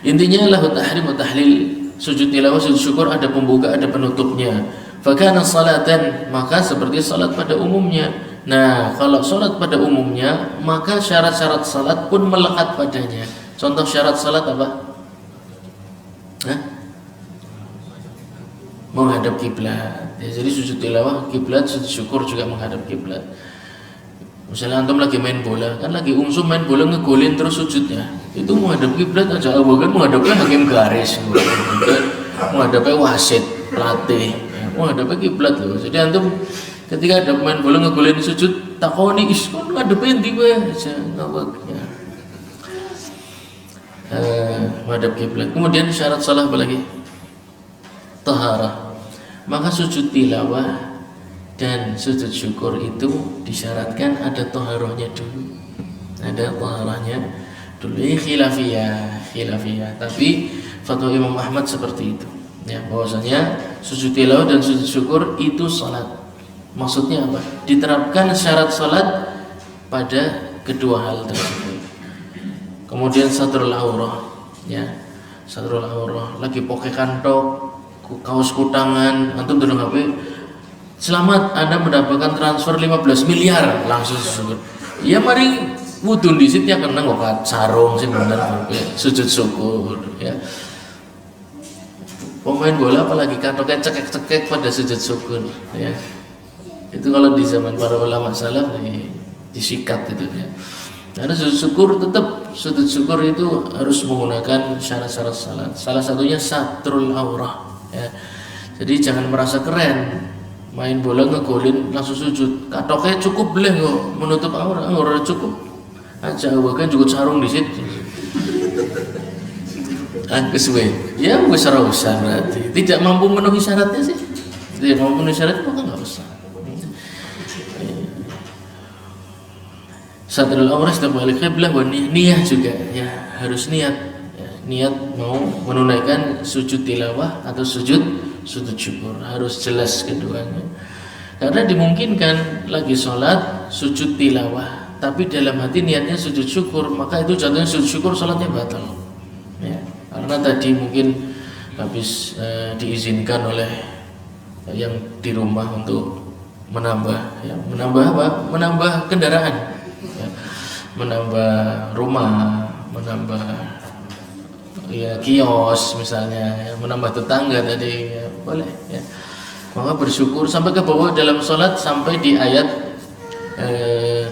Intinya lahu tahrim wa tahlil. Sujud tilawah, sujud syukur ada pembuka, ada penutupnya. Fakana salatan, maka seperti salat pada umumnya. Nah, kalau salat pada umumnya, maka syarat-syarat salat pun melekat padanya. Contoh syarat salat apa? Menghadap kiblat. Ya, jadi sujud tilawah kiblat, sujud syukur juga menghadap kiblat. Misalnya antum lagi main bola, kan lagi ungsum main bola ngegolin terus sujudnya, itu menghadap kiblat aja, bukan menghadapnya hakim garis, menghadapnya wasit, pelatih, menghadapnya kiblat loh. Jadi antum ketika ada main bola ngegolin sujud, takoni kon ngadepin di aja ngawak ya. Menghadap kiblat. Kemudian syarat salah apa lagi? Taharah. Maka sujud tilawah dan sujud syukur itu disyaratkan ada taharahnya dulu. Ada taharahnya dulu. Ini khilafiyah. Tapi fatwa Imam Ahmad seperti itu. Ya, bahwasanya sujud tilawah dan sujud syukur itu salat. Maksudnya apa? Diterapkan syarat salat pada kedua hal tersebut. Kemudian satrul aurah, ya. Satrul aurah lagi pakai kantong, kaos kutangan, antum durung HP. Selamat, Anda mendapatkan transfer 15 miliar, langsung syukur. Ya mari wudhu di situ ya kena kok sarung sih bener sujud syukur ya. Pemain bola apalagi kantongnya cekek-cekek pada sujud syukur ya. Itu kalau di zaman para ulama salaf disikat itu ya. Karena sujud syukur tetap sujud syukur itu harus menggunakan syarat-syarat salat. Salah satunya satrul aurah ya. Jadi jangan merasa keren main bola ngegolin langsung sujud, katoknya cukup boleh kok menutup aurat cukup aja, bahkan juga sarung di situ. Kesuwe, ya wis ora usah berarti tidak mampu memenuhi syaratnya sih. Tidak mampu memenuhi syaratnya maka nggak usah. Satrul aurat setiap balik qiblah wa niyah juga ya, harus niat ya, niat mau menunaikan sujud tilawah atau sujud syukur, harus jelas keduanya. Karena dimungkinkan lagi sholat sujud tilawah tapi dalam hati niatnya sujud syukur, maka itu jatuhnya sujud syukur, sholatnya batal ya. Karena tadi mungkin habis diizinkan oleh yang di rumah untuk menambah apa? Menambah kendaraan ya. Menambah rumah, menambah ya kios misalnya ya, menambah tetangga tadi ya, boleh ya. Maka bersyukur sampai ke bawah dalam sholat sampai di ayat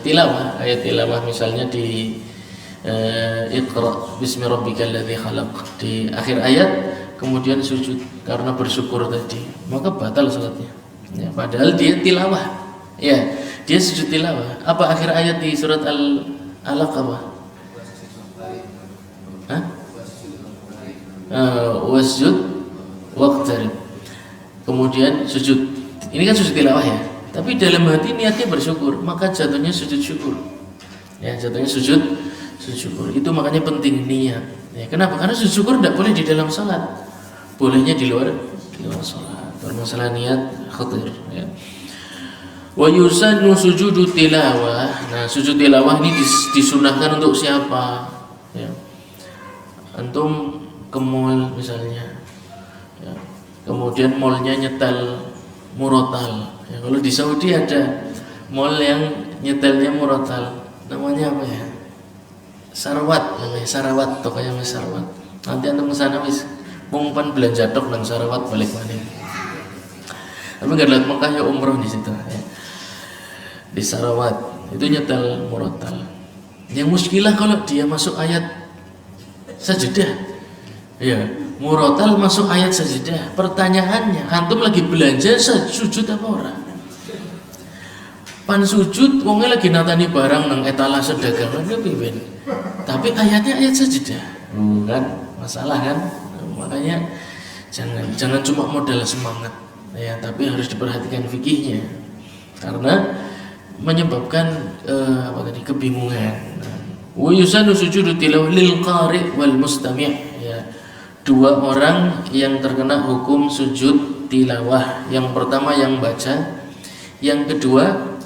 tilawah misalnya di Iqra bismi rabbikal ladzi khalaq, di akhir ayat kemudian sujud karena bersyukur tadi, maka batal sholatnya ya, padahal dia tilawah ya, dia sujud tilawah. Apa akhir ayat di surat Al-Alaq apa? Wasjud waqtarib, kemudian sujud. Ini kan sujud tilawah ya, tapi dalam hati niatnya bersyukur, maka jatuhnya sujud syukur ya, jatuhnya sujud syukur. Itu makanya penting niat ya. Kenapa? Karena sujud syukur tidak boleh di dalam salat. bolehnya di luar sholat. Permasalahan niat khatir ya. Wa yusannu sujudu tilawah. Nah, sujud tilawah ini disunahkan untuk siapa? Ya. Antum ke mall misalnya, ya. Kemudian mallnya nyetel murotal. Ya, kalau di Saudi ada mall yang nyetelnya murotal, namanya apa ya? Sarawat, namanya Sarawat, tokonya Mas Sarawat. Nanti antum kesana wis mumpan belanja tok nang Sarawat balik mana? Tapi nggak lihat Mekah ya umroh di situ. Ya. Di Sarawat itu nyetel murotal. Yang muskilah kalau dia masuk ayat sajadah, ya murotal masuk ayat sajadah. Pertanyaannya, antum lagi belanja sujud apa orang? Pan sujud, wongnya lagi natani barang nang etalase dagangan ya pimpin. Tapi ayatnya ayat sajadah, kan masalah kan? Makanya jangan cuma modal semangat, ya tapi harus diperhatikan fikihnya karena menyebabkan kebingungan. Wa yusanu sujudu tilawah lil qari' wal mustami', ya. Dua orang yang terkena hukum sujud tilawah. Yang pertama yang baca, yang kedua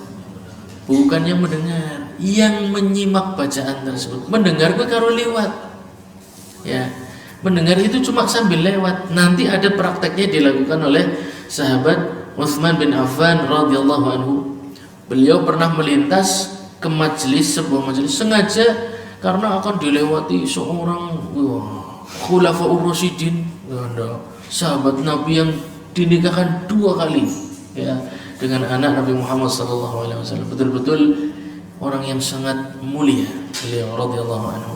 bukan yang mendengar, yang menyimak bacaan tersebut. Mendengar gue karo lewat. Ya. Mendengar itu cuma sambil lewat. Nanti ada prakteknya dilakukan oleh sahabat Utsman bin Affan radhiyallahu anhu. Beliau pernah melintas ke sebuah majelis sengaja karena akan dilewati seorang khulafaur rasyidin, sahabat Nabi yang dinikahkan 2 kali ya dengan anak Nabi Muhammad SAW. Betul-betul orang yang sangat mulia beliau radhiyallahu anhu.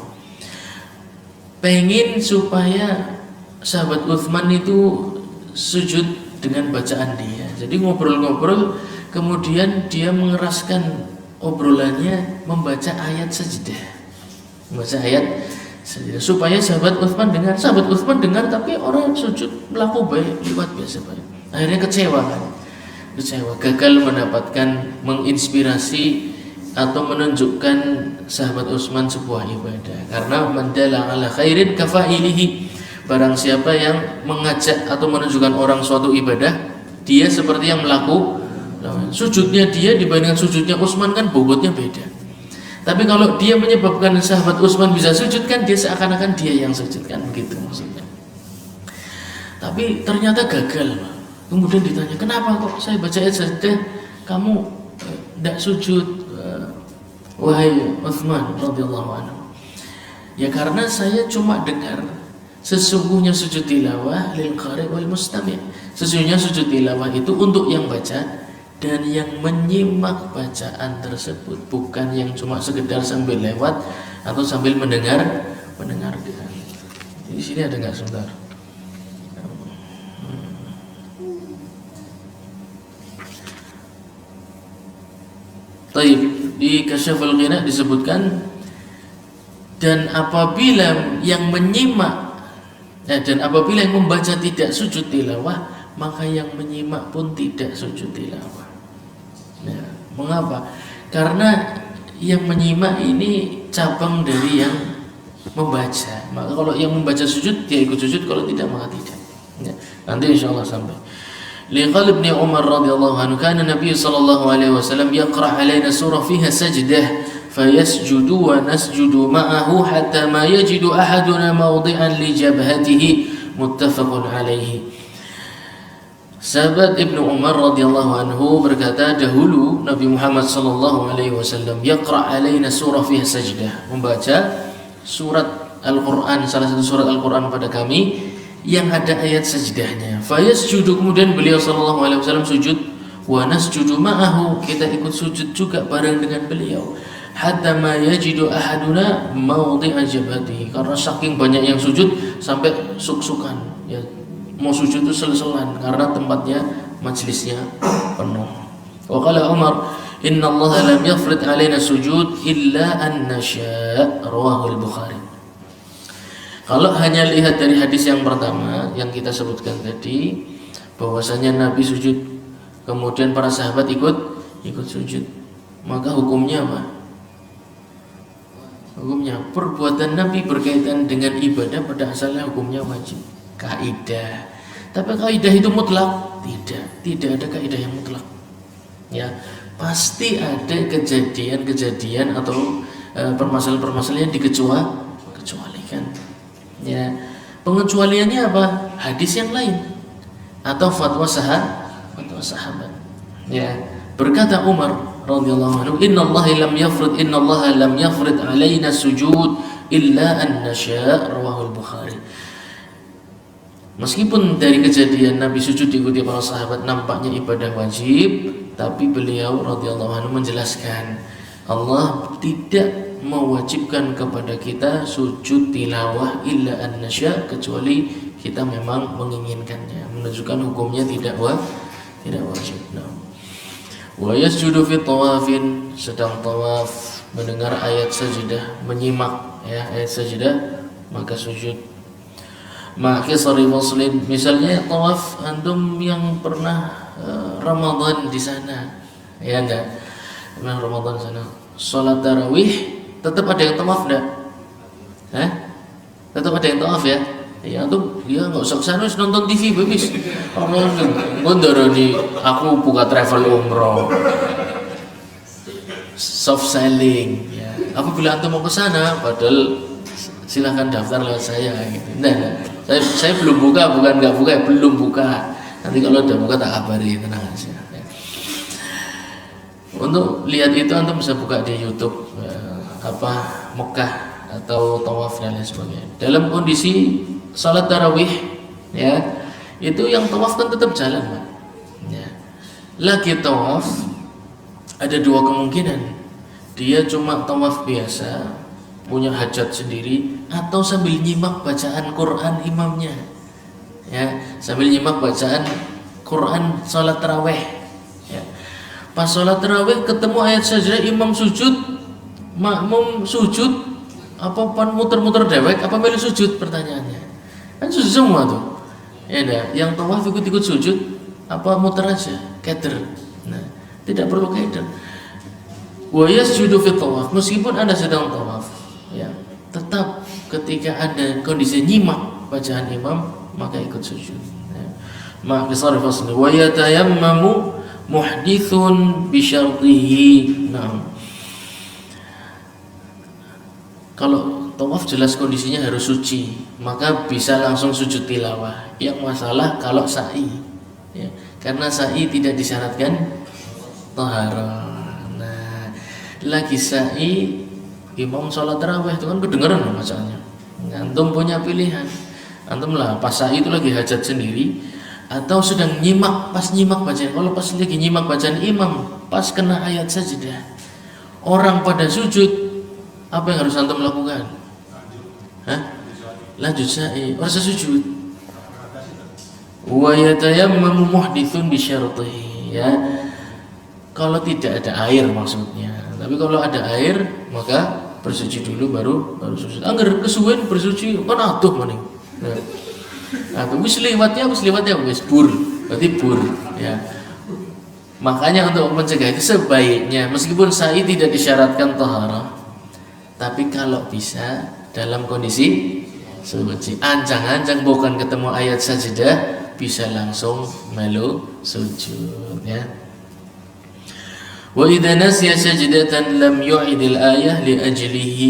Pengen supaya sahabat Utsman itu sujud dengan bacaan dia. Jadi ngobrol-ngobrol, kemudian dia mengeraskan obrolannya membaca ayat sajadah. Membaca ayat sajadah supaya sahabat Utsman dengar. Sahabat Utsman dengar tapi orang sujud melaku baik lewat biasa baik. Akhirnya kecewa kan. Kecewa, gagal mendapatkan menginspirasi atau menunjukkan sahabat Utsman sebuah ibadah. Karena mandala ala khairin kafa'ilihi. Barang siapa yang mengajak atau menunjukkan orang suatu ibadah, dia seperti yang melakukan. Sujudnya dia dibandingkan sujudnya Utsman kan bobotnya beda. Tapi kalau dia menyebabkan sahabat Utsman bisa sujud kan dia seakan-akan dia yang sujud kan begitu maksudnya. Tapi ternyata gagal. Kemudian ditanya, kenapa kok saya baca ayat sajadah kamu tidak sujud wahai Utsman radhiyallahu anhu? Ya karena saya cuma dengar. Sesungguhnya sujud tilawah lil qari' wal mustami'. Sesungguhnya sujud tilawah itu untuk yang baca dan yang menyimak bacaan tersebut, bukan yang cuma sekedar sambil lewat atau sambil mendengarkan. Di sini ada nggak sebentar? Taib di Kasyaful Ghina disebutkan dan apabila yang menyimak dan apabila yang membaca tidak sujud tilawah, maka yang menyimak pun tidak sujud tilawah. Ya, mengapa? Karena yang menyimak ini cabang dari yang membaca. Maka kalau yang membaca sujud, dia ikut sujud, kalau tidak maka tidak. Ya, nanti insyaallah sampai. Liqal ibn Umar radhiyallahu anhu kana Nabi sallallahu alaihi wasallam yaqra' alaina surah fiha sajdah fayasjudu wa nasjudu ma'ahu hatta ma yajidu ahaduna mawdi'an li jabhatihi muttafaqun alaihi. Sahabat Ibnu Umar radhiyallahu anhu berkata, dahulu Nabi Muhammad sallallahu alaihi wasallam yaqra' alaina surah fiha sajdah, membaca surat Al-Qur'an, salah satu surat Al-Qur'an pada kami yang ada ayat sajdahnya. Fayasjudu, kemudian beliau sallallahu alaihi wasallam sujud, wa nasjudu ma'ahu, kita ikut sujud juga bareng dengan beliau. Hatta ma yajidu ahaduna mawdi'a jabhatihi, karena saking banyak yang sujud sampai suk-sukan ya, mau sujud itu sel-selan karena tempatnya majlisnya penuh. Wa qala Umar, inna Allah lam yafrid alaina sujud illa an nasya', rawahu al-Bukhari. Kalau hanya lihat dari hadis yang pertama yang kita sebutkan tadi, bahwasanya Nabi sujud, kemudian para sahabat ikut sujud, maka hukumnya apa? Hukumnya perbuatan Nabi berkaitan dengan ibadah pada asalnya hukumnya wajib. kaidah. Tapi kaidah itu mutlak? Tidak ada kaidah yang mutlak. Ya, pasti ada kejadian-kejadian atau permasalahan-permasalahan yang dikecualikan. Ya, pengecualiannya apa? Hadis yang lain atau fatwa sahabat. Ya, berkata Umar radhiyallahu anhu, innallaha lam yafrid alaina sujud illa an nasya', rawahul Bukhari. Meskipun dari kejadian Nabi sujud diikuti para sahabat nampaknya ibadah wajib, tapi beliau radhiyallahu anhu menjelaskan Allah tidak mewajibkan kepada kita sujud tilawah illa an nasya', kecuali kita memang menginginkannya, menunjukkan hukumnya tidak wajib. Wa yasjudu fi tawafin, sedang tawaf mendengar ayat sajdah, menyimak ya ayat sajdah maka sujud. Ma'kisari muslim, misalnya tawaf antum yang pernah Ramadan di sana, ya enggak? Pernah Ramadan di sana. Salat tarawih tetap ada yang tawaf enggak? Tetap ada yang tawaf ya? Ya antum ya enggak usah kesana nonton TV babis. Orang ngondarani aku buka travel umroh. Soft selling ya. Apabila antum mau ke sana padahal silahkan daftar lewat saya gitu. Nah, saya belum buka, bukan nggak buka, belum buka. Nanti kalau udah buka tak kabari, tenang aja. Ya. Untuk lihat itu antum bisa buka di YouTube Mekah atau tawaf dan lain sebagainya. Dalam kondisi salat tarawih, ya itu yang tawaf kan tetap jalan, Pak. Ya. Lagi tawaf ada dua kemungkinan. Dia cuma tawaf biasa, punya hajat sendiri, atau sambil nyimak bacaan Quran imamnya, ya sambil nyimak bacaan Quran salat tarawih. Ya. Pas salat tarawih ketemu ayat sajdah, imam sujud, makmum sujud, apa pan muter-muter dewek, apa melu sujud? Pertanyaannya kan sujud semua tuh, ya dah. Yang tawaf ikut-ikut sujud, apa muter aja, keder. Nah, tidak perlu keder. Wa yasjudu fi tawaf, meskipun Anda sedang tawaf, ya tetap ketika ada kondisi nyimak bacaan imam maka ikut sujud. Maka sarif asli wa yatayammamu muhdithun bi syartihi. Nah, kalau tawaf jelas kondisinya harus suci, maka bisa langsung sujud tilawah. Yang masalah kalau sa'i, ya, karena sa'i tidak disyaratkan taharah. Nah, lagi sa'i imam sholat tarawih itu kan kedengeran bacaannya. Antum punya pilihan. Antum lah pas sa'i itu lagi hajat sendiri atau sedang nyimak, pas nyimak bacaan. Kalau pas lagi nyimak bacaan imam, pas kena ayat sajdah, orang pada sujud, apa yang harus antum lakukan? Lanjut sa'i, harus sujud. Wa yatayammamu muhdithun bi syartihi, ya. Kalau tidak ada air maksudnya. Tapi kalau ada air maka bersuci dulu baru sujud. Angger kesuwen bersuci kan atuh maning. Nah, wis liwatnya wis bur. Berarti bur, ya. Makanya untuk mencegah itu sebaiknya meskipun sa'i tidak disyaratkan taharah, tapi kalau bisa dalam kondisi suci. Ancang-ancang bukan ketemu ayat sajdah bisa langsung melu sujud, ya. Wa idza nasiya sajdatan lam yu'idil ayah li ajlihi.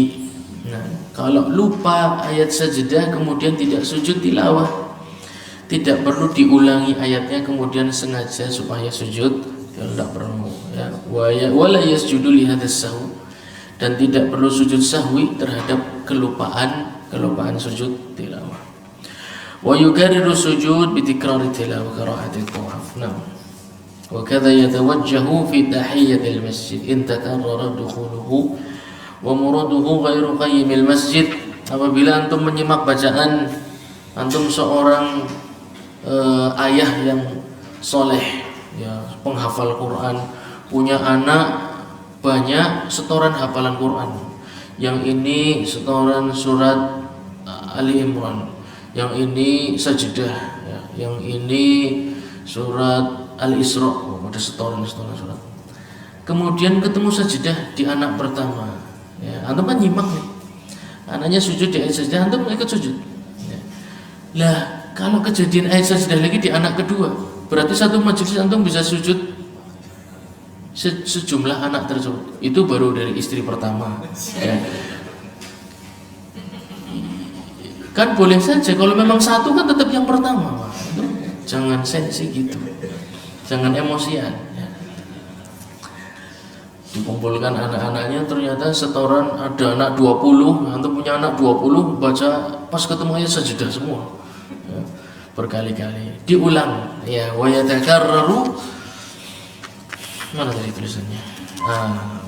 Nah, kalau lupa ayat sajdah kemudian tidak sujud tilawah, tidak perlu diulangi ayatnya kemudian sengaja supaya sujud, tidak perlu, ya. Wala yasjudu li hadzal sahwi, dan tidak perlu sujud sahwi terhadap kelupaan sujud tilawah. Wa yukarriru sujud bi tikrari tilawah qira'atil tawaf. Nah, وكذا يتوجه في تحية المسجد إن تكرر دخوله ومراده غير قيم المسجد. Apabila antum menyimak bacaan, antum seorang ayah yang soleh, ya, penghafal Quran, punya anak banyak setoran hafalan Quran. Yang ini setoran surat Ali Imran, yang ini sajdah, ya, yang ini surat Al-Isra, ada setoran surat. Kemudian ketemu sajdah di anak pertama, ya, antum kan nyimak nih, anaknya sujud di ayat sajdah, antum ikut sujud, ya. Lah kalau kejadian ayat sajadah lagi di anak kedua, berarti satu majelis antum bisa sujud sejumlah anak tersebut. Itu baru dari istri pertama ya. Kan boleh saja kalau memang satu kan tetap yang pertama, Pak. Itu jangan sensi gitu, jangan emosian ya. Dikumpulkan anak-anaknya ternyata setoran ada anak 20, antum punya anak 20, baca pas ketemu ayat sajadah semua ya. Berkali-kali diulang ya, wa yatakarraru, mana tadi tulisannya,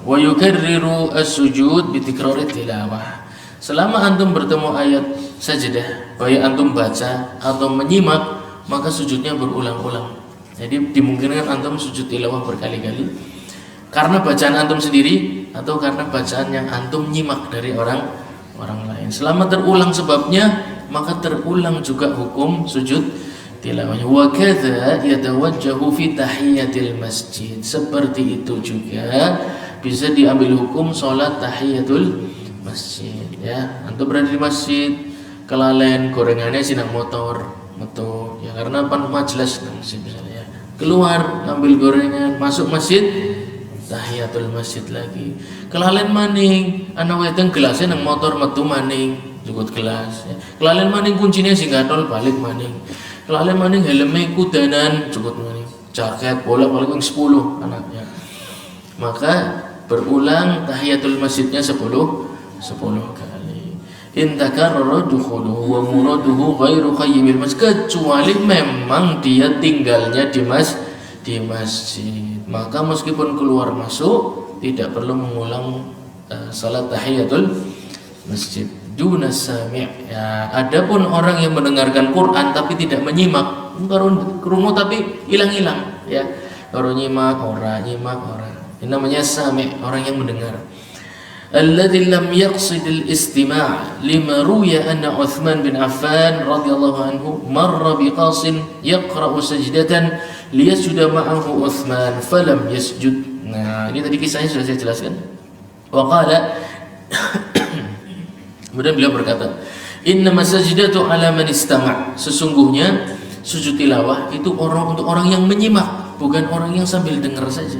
wa yukarriru as-sujud bi tikrari tilawah. Selama antum bertemu ayat sajadah, baik antum baca atau menyimak, maka sujudnya berulang-ulang. Jadi dimungkinkan antum sujud tilawah berkali-kali karena bacaan antum sendiri atau karena bacaan yang antum nyimak dari orang lain. Selama terulang sebabnya, maka terulang juga hukum sujud tilawahnya. Wa kadza yatawajjahu fi tahiyatil masjid. Seperti itu juga bisa diambil hukum salat tahiyatul masjid ya. Antum berada di masjid, kelalen gorengannya sinang motor metu ya, karena pan majelis masjid misalnya ya. Keluar ambil gorengan, masuk masjid tahiyatul masjid lagi. Kelalen maning ana wedeng gelasnya nang motor metu maning jukut gelas ya. Kelalen maning kuncinya sing gatol balik maning. Kelalen maning helme kudanan jukut maning. Jaket bolak-balik 10 anaknya. Maka berulang tahiyatul masjidnya 10 kali. In takarrara dukhuluhu wa muraduhu ghairu qayyimil masjid, kecuali memang dia tinggalnya di masjid, maka meskipun keluar masuk tidak perlu mengulang salat tahiyatul masjid. Duna sami' ya. Adapun orang yang mendengarkan Quran tapi tidak menyimak, baru krungu tapi hilang-hilang ya. Baru nyimak ora. Ini namanya sami', orang yang mendengar. Alladzi lam yaqsid al-istima' lima ruya anna Uthman bin Affan radhiyallahu anhu marra biqasin yaqra'u sajdatan liyasjuda ma'ahu Uthman falam yasjud. Nah, ini tadi kisahnya sudah saya jelaskan. Wa qala kemudian beliau berkata, "Inna masajdatu 'ala man istama'." Sesungguhnya sujud tilawah itu untuk orang yang menyimak, bukan orang yang sambil dengar saja.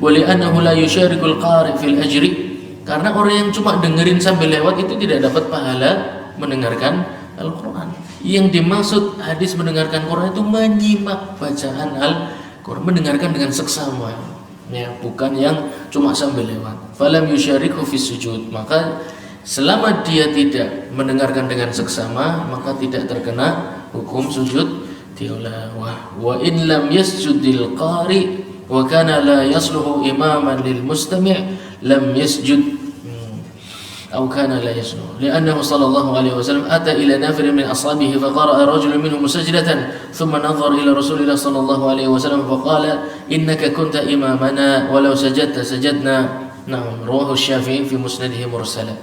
Wa li'annahu la yusharikul qari' fil ajri. Karena orang yang cuma dengerin sambil lewat itu tidak dapat pahala mendengarkan Al-Quran. Yang dimaksud hadis mendengarkan Quran itu menyimak bacaan Al-Quran, mendengarkan dengan seksama ya, bukan yang cuma sambil lewat. Falam yusyarikhu fis sujud, maka selama dia tidak mendengarkan dengan seksama, maka tidak terkena hukum sujud tilawah. Wa in lam yasjudil qari wa kana la yasluhu imaman lil mustami' lam yasjud أو كان لا يسجد لأنه صلى الله عليه وسلم أتى إلى نافر من أصحابه فقرأ رجل منهم سجدة ثم نظر إلى رسول الله صلى الله عليه وسلم فقال إنك كنت إمامنا ولو سجدت سجدنا. نعم رواه الشافعي في مسنده مرسلا.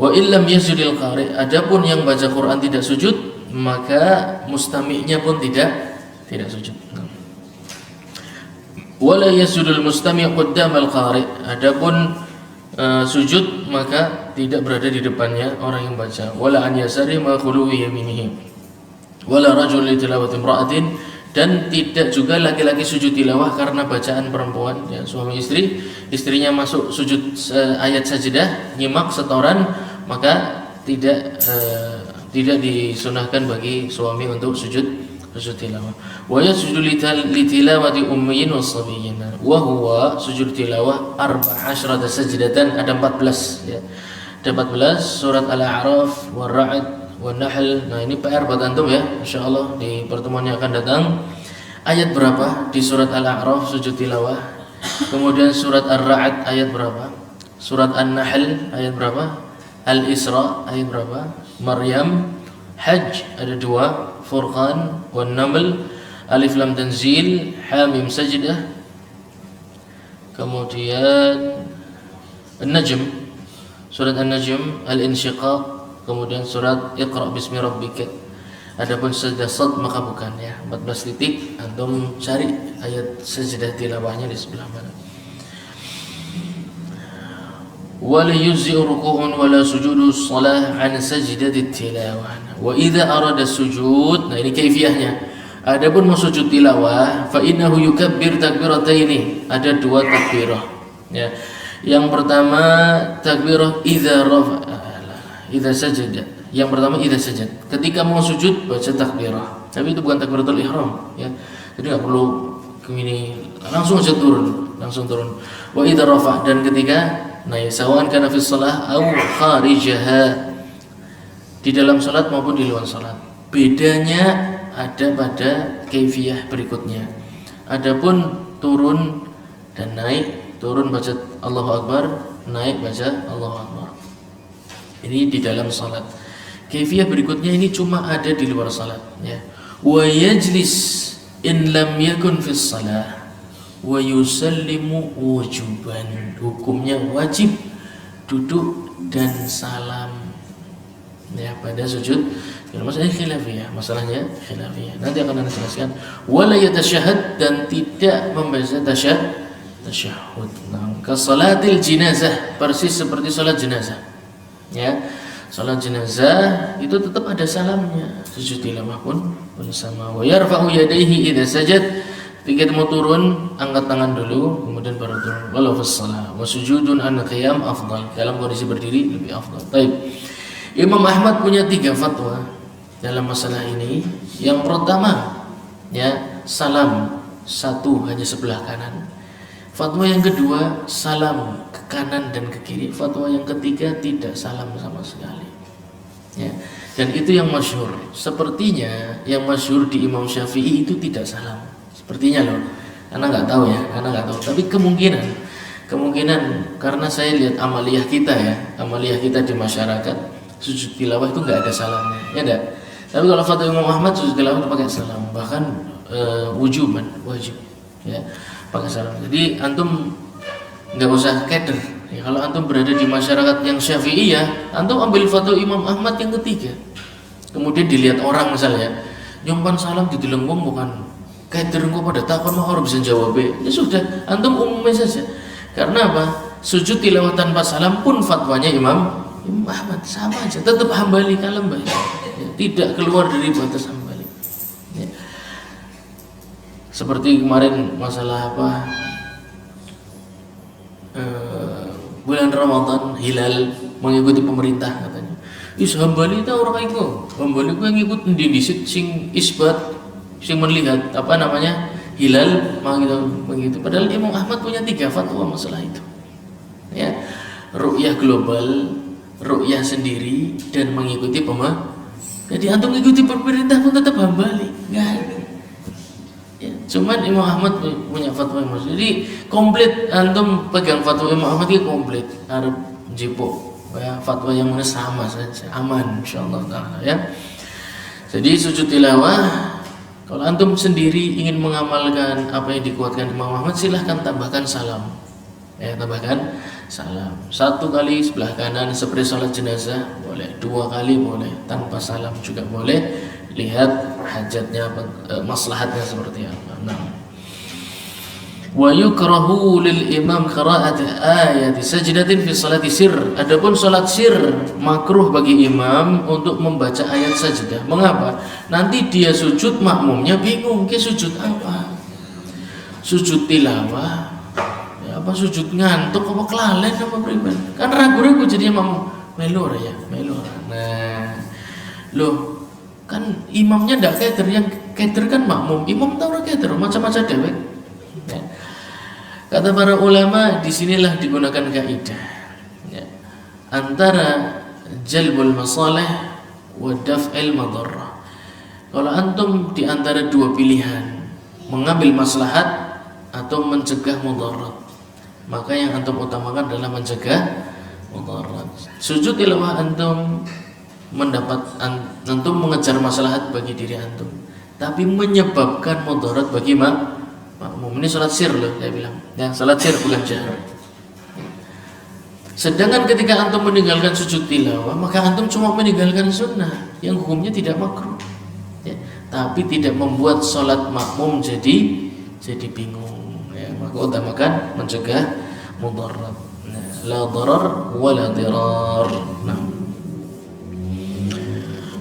وإن لم يسجد القارئ, adapun yang baca Quran tidak sujud, maka mustami'nya pun tidak sujud. Wala yasjudul mustami' qaddam al-qari', adapun sujud maka tidak berada di depannya orang yang baca. Wala an yasari ma khuluwi yaminihi wala rajul li tilawati imra'atin, dan tidak juga laki-laki sujud tilawah karena bacaan perempuan ya, suami istri, istrinya masuk sujud ayat sajadah nyimak setoran, maka tidak disunahkan bagi suami untuk sujud tilawah. Wa yasjudu li tilawati ummiyin wa sabiyyin, wa huwa sujud tilawah 14 sajdatan, ada 14 ya. Ada 14 surat Al-A'raf, War-Ra'd, Wan-Nahl. Nah, ini PR buat antum ya, insyaallah di pertemuan yang akan datang. Ayat berapa di surat Al-A'raf sujud tilawah? Kemudian surat Ar-Ra'd ayat berapa? Surat An-Nahl ayat berapa? Al-Isra ayat berapa? Maryam, Hajj ada 2, Furqan, Wan-Naml, Alif Lam Tanzil, Hamim Sajdah, kemudian An-Najm, surat An-Najm, Al-Insyiqaq, kemudian surat Iqra bismi rabbika. Adapun sajdah sad maka bukan ya, 14 titik, antum cari ayat sajdah tilawahnya di sebelah mana. ولا يجزئ ركوع ولا سجود الصلاة عن سجدة التلاوة وإذا أراد السجود. Nah ini kaifiyahnya. Adapun mau sujud tilawah, fa innahu yukabbir takbirataini. Ada dua takbirah. Ya. Yang pertama takbirah idza sajada. Yang pertama idza sajad. Ketika mau sujud baca takbirah. Tapi itu bukan takbiratul ihram, ya. Jadi enggak perlu ini langsung aja turun. Wa idza rafa, dan ketika naik sawan kana fi shalah au kharijaha, di dalam salat maupun di luar salat. Bedanya ada pada kaifiyah berikutnya. Adapun turun dan naik, turun baca Allahu Akbar, naik baca Allahu Akbar. Ini di dalam salat. Kaifiyah berikutnya ini cuma ada di luar salat, ya. Wa yajlis in lam yakun fi shalah wa yusallimu wujuban. Hukumnya wajib duduk dan salam, ya, pada sujud. Masalahnya khilafiyah. Nanti akan Anda jelaskan. Wala yatasyahhad, dan tidak membaca tasyahhud. Nah, ka salatil jenazah, persis seperti salat jenazah. Ya. Salat jenazah itu tetap ada salamnya. Sujud tilawah pun bersama. Wa yarfa'u yadayhi idza sajad. Ketika mau turun, angkat tangan dulu, kemudian baru turun. Walau fis shalah wa sujudun an qiyam afdal. Dalam kondisi berdiri lebih afdal. Baik. Imam Ahmad punya 3 fatwa dalam masalah ini. Yang pertama, ya, salam satu hanya sebelah kanan. Fatwa yang kedua, salam ke kanan dan ke kiri. Fatwa yang ketiga, tidak salam sama sekali. Ya. Dan itu yang masyhur. Sepertinya yang masyhur di Imam Syafi'i itu tidak salam. Sepertinya loh. Karena nggak tahu ya, Tapi kemungkinan karena saya lihat amaliyah kita di masyarakat, sujud tilawah itu nggak ada salamnya, ya enggak. Tapi kalau fatwa Imam Ahmad sujud tilawah itu pakai salam, bahkan wajib, ya, pakai salam. Jadi antum nggak usah keder. Ya, kalau antum berada di masyarakat yang Syafi'iyah, antum ambil fatwa Imam Ahmad yang ketiga. Kemudian dilihat orang misalnya, nyumpan salam di dilenggung bukan keder, kok pada takon mah orang bisa jawab. Ya sudah, antum umumnya saja. Karena apa? Sujud tilawah tanpa salam pun fatwanya Imam Ahmad sama aja, tetap hambali kalem, ya, tidak keluar dari batas hambali, ya. Seperti kemarin masalah bulan Ramadan hilal mengikuti pemerintah katanya. Is hambali itu orang itu, hambali itu yang ikut didisit sing isbat, sing melihat hilal begitu. Padahal Imam Ahmad punya 3 fatwa masalah itu, ya. Ru'yah global, ru'yah sendiri, dan mengikuti pemerintah. Jadi antum mengikuti pemerintah pun tetap hambali, enggak. Ya, cuman Imam Ahmad punya fatwa yang maksud. Jadi komplit antum pegang fatwa Imam Ahmad itu komplit. Arab jipo, ya, fatwa yang mana sama saja, aman insyaallah taala, ya. Jadi sujud tilawah, kalau antum sendiri ingin mengamalkan apa yang dikuatkan Imam Ahmad, silahkan tambahkan salam. Ya, tambahkan salam. 1 kali sebelah kanan seperti salat jenazah boleh, 2 kali boleh, tanpa salam juga boleh. Lihat hajatnya, maslahatnya seperti apa. Nah, wa yukrahu lil imam qira'at ayati sajdatin fi salati sir. Adapun salat sir makruh bagi imam untuk membaca ayat sajdah. Mengapa? Nanti dia sujud, makmumnya bingung, ke sujud apa? Sujud tilawah, apa sujud ngantuk, apa kelalen, apa pribadi, kan ragu-ragu jadinya melor. Nah, loh, kan imamnya ndak keder, yang keder kan makmum. Imam tahu ora keder, macam-macam dewek. Ya. Kata para ulama, disinilah digunakan kaidah, ya, antara jalbul masalih wa daf'il madarrah. Kalau antum di antara 2 pilihan, mengambil maslahat atau mencegah mudarat, maka yang antum utamakan adalah mencegah mudarat. Sujud tilawah antum antum mengejar maslahat bagi diri antum, tapi menyebabkan mudarat bagi makmum. Ini salat sir loh, saya bilang, ya, salat sir bukan jahar. Sedangkan ketika antum meninggalkan sujud tilawah, maka antum cuma meninggalkan sunnah yang hukumnya tidak makruh, ya, tapi tidak membuat salat makmum jadi bingung, ya. Maka utamakan mencegah mudarat. Nah, la darar wa la dirar. Nah.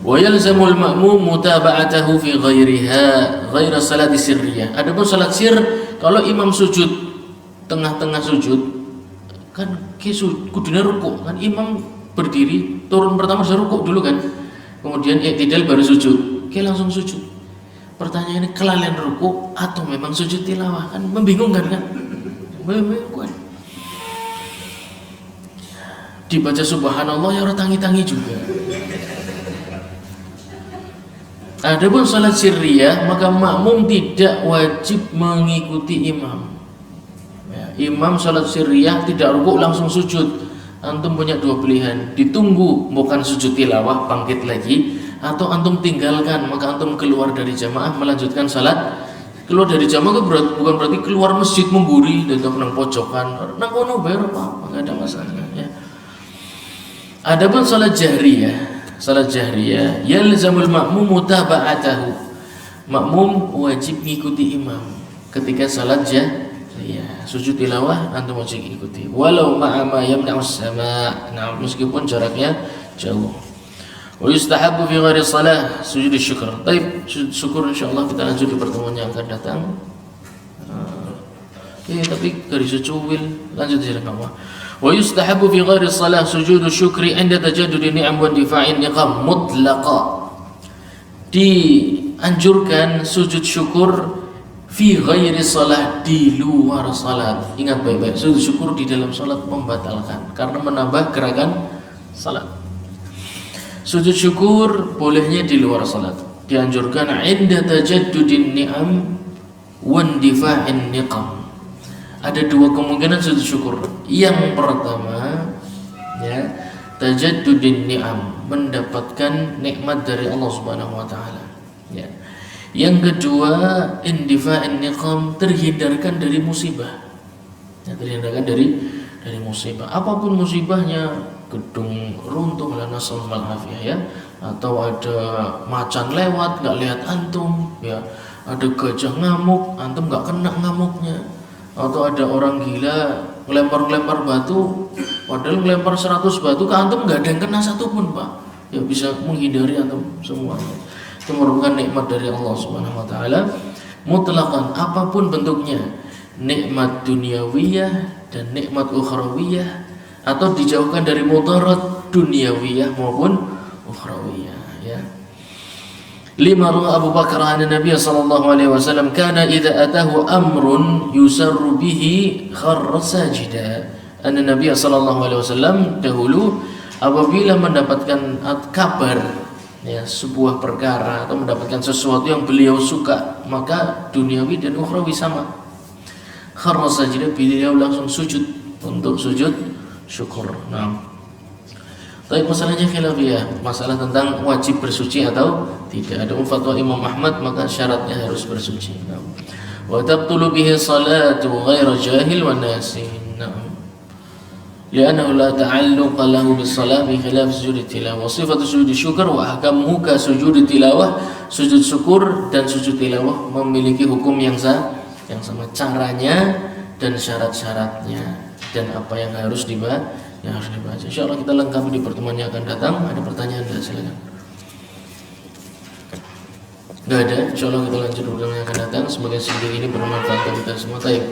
Wa yalzamul ma'mum mutaba'atahu fi ghairiha ghaira salati sirriyah. Adapun salat sir, kalau imam sujud tengah-tengah sujud kan kudune rukuk kan, imam berdiri turun pertama sudah rukuk dulu kan, kemudian i'tidal baru sujud, langsung sujud. Pertanyaannya, kelalen rukuk atau memang sujud tilawah? Kan membingungkan kan? Membingungkan. Dibaca subhanallah ya orang tangi-tangi juga. Adapun salat sirriyah, maka makmum tidak wajib mengikuti imam. Ya, imam salat sirriyah tidak rukuk langsung sujud. Antum punya dua pilihan, ditunggu bukan sujud tilawah bangkit lagi, atau antum tinggalkan, maka antum keluar dari jamaah melanjutkan salat. Keluar dari jamaah bukan berarti keluar masjid memburi dan nang pojokan, nang kono bayar apa, enggak ada masalah ya. Adapun salat jahriyah yalzamul ma'mum mutaba'atahu. Makmum wajib mengikuti imam ketika salat jahriyah. Sujud tilawah antum wajib ikuti walau ma'a ma yamna'us sama'. Nah, meskipun jaraknya jauh. Wa yustahabbu fi ghairi shalah sujud syukur. Baik, sujud syukur insyaallah kita lanjut di pertemuan yang akan datang. Tapi garis cuwil lanjut di bawah. Wa yustahabbu fi ghairi shalah sujud syukri 'inda tajaddudi ni'am wa difa'in niqam mutlaqa. Dianjurkan sujud syukur fi ghairi shalah, di luar salat. Ingat baik-baik, sujud syukur di dalam salat membatalkan karena menambah gerakan salat. Sujud syukur bolehnya di luar salat. Dianjurkan 'inda tajaddudin ni'am wa difa'in niqam. Ada dua kemungkinan sujud syukur. Yang pertama, ya, tajaddudin ni'am, mendapatkan nikmat dari Allah Subhanahu wa taala. Ya. Yang kedua, indifa'in niqam, terhindarkan dari musibah. Ya, terhindarkan dari musibah. Apapun musibahnya, gedung runtuh la nasallahu al-afiyah ya, atau ada macan lewat enggak lihat antum, ya. Ada gajah ngamuk, antum enggak kena ngamuknya. Atau ada orang gila ngelempar batu, padahal ngelempar 100 batu ke antum nggak ada yang kena satupun, Pak. Ya bisa menghindari antum semuanya. Itu merupakan nikmat dari Allah Subhanahu wa taala mutlaqan, apapun bentuknya. Nikmat duniawiyah dan nikmat ukhrawiyah, atau dijauhkan dari mudarat duniawiyah maupun ukhrawiyah, ya. Lima rawa Abu Bakar an Nabi sallallahu alaihi wasallam kana idza atahu amrun yusarru bihi kharra sajida. An Nabi sallallahu alaihi wasallam dahulu apabila mendapatkan kabar, ya, sebuah perkara atau mendapatkan sesuatu yang beliau suka, maka duniawi dan ukhrawi sama. Kharra sajida, beliau langsung sujud untuk sujud syukur. Nah, tapi masalahnya khilafiyah, masalah tentang wajib bersuci atau tidak. Ada fatwa Imam Ahmad, maka syaratnya harus bersuci. Wa tabtulu bihi salatu ghairu jahil wa nasin. Li'annahu la ta'alluqa lahu bis-shalah bi khilaf sujud tilawah. Sifatu sujud syukur wa ahkamuhu ka sujud tilawah. Sujud syukur dan sujud tilawah memiliki hukum yang sama, caranya dan syarat-syaratnya dan apa yang harus dibaca. Insyaallah kita lengkapi di pertemuan yang akan datang. Ada pertanyaan enggak? Silakan. Enggak ada. Insyaallah kita lanjut pertemuan yang akan datang. Semoga sedikit ini bermanfaat bagi kita semua. Baik.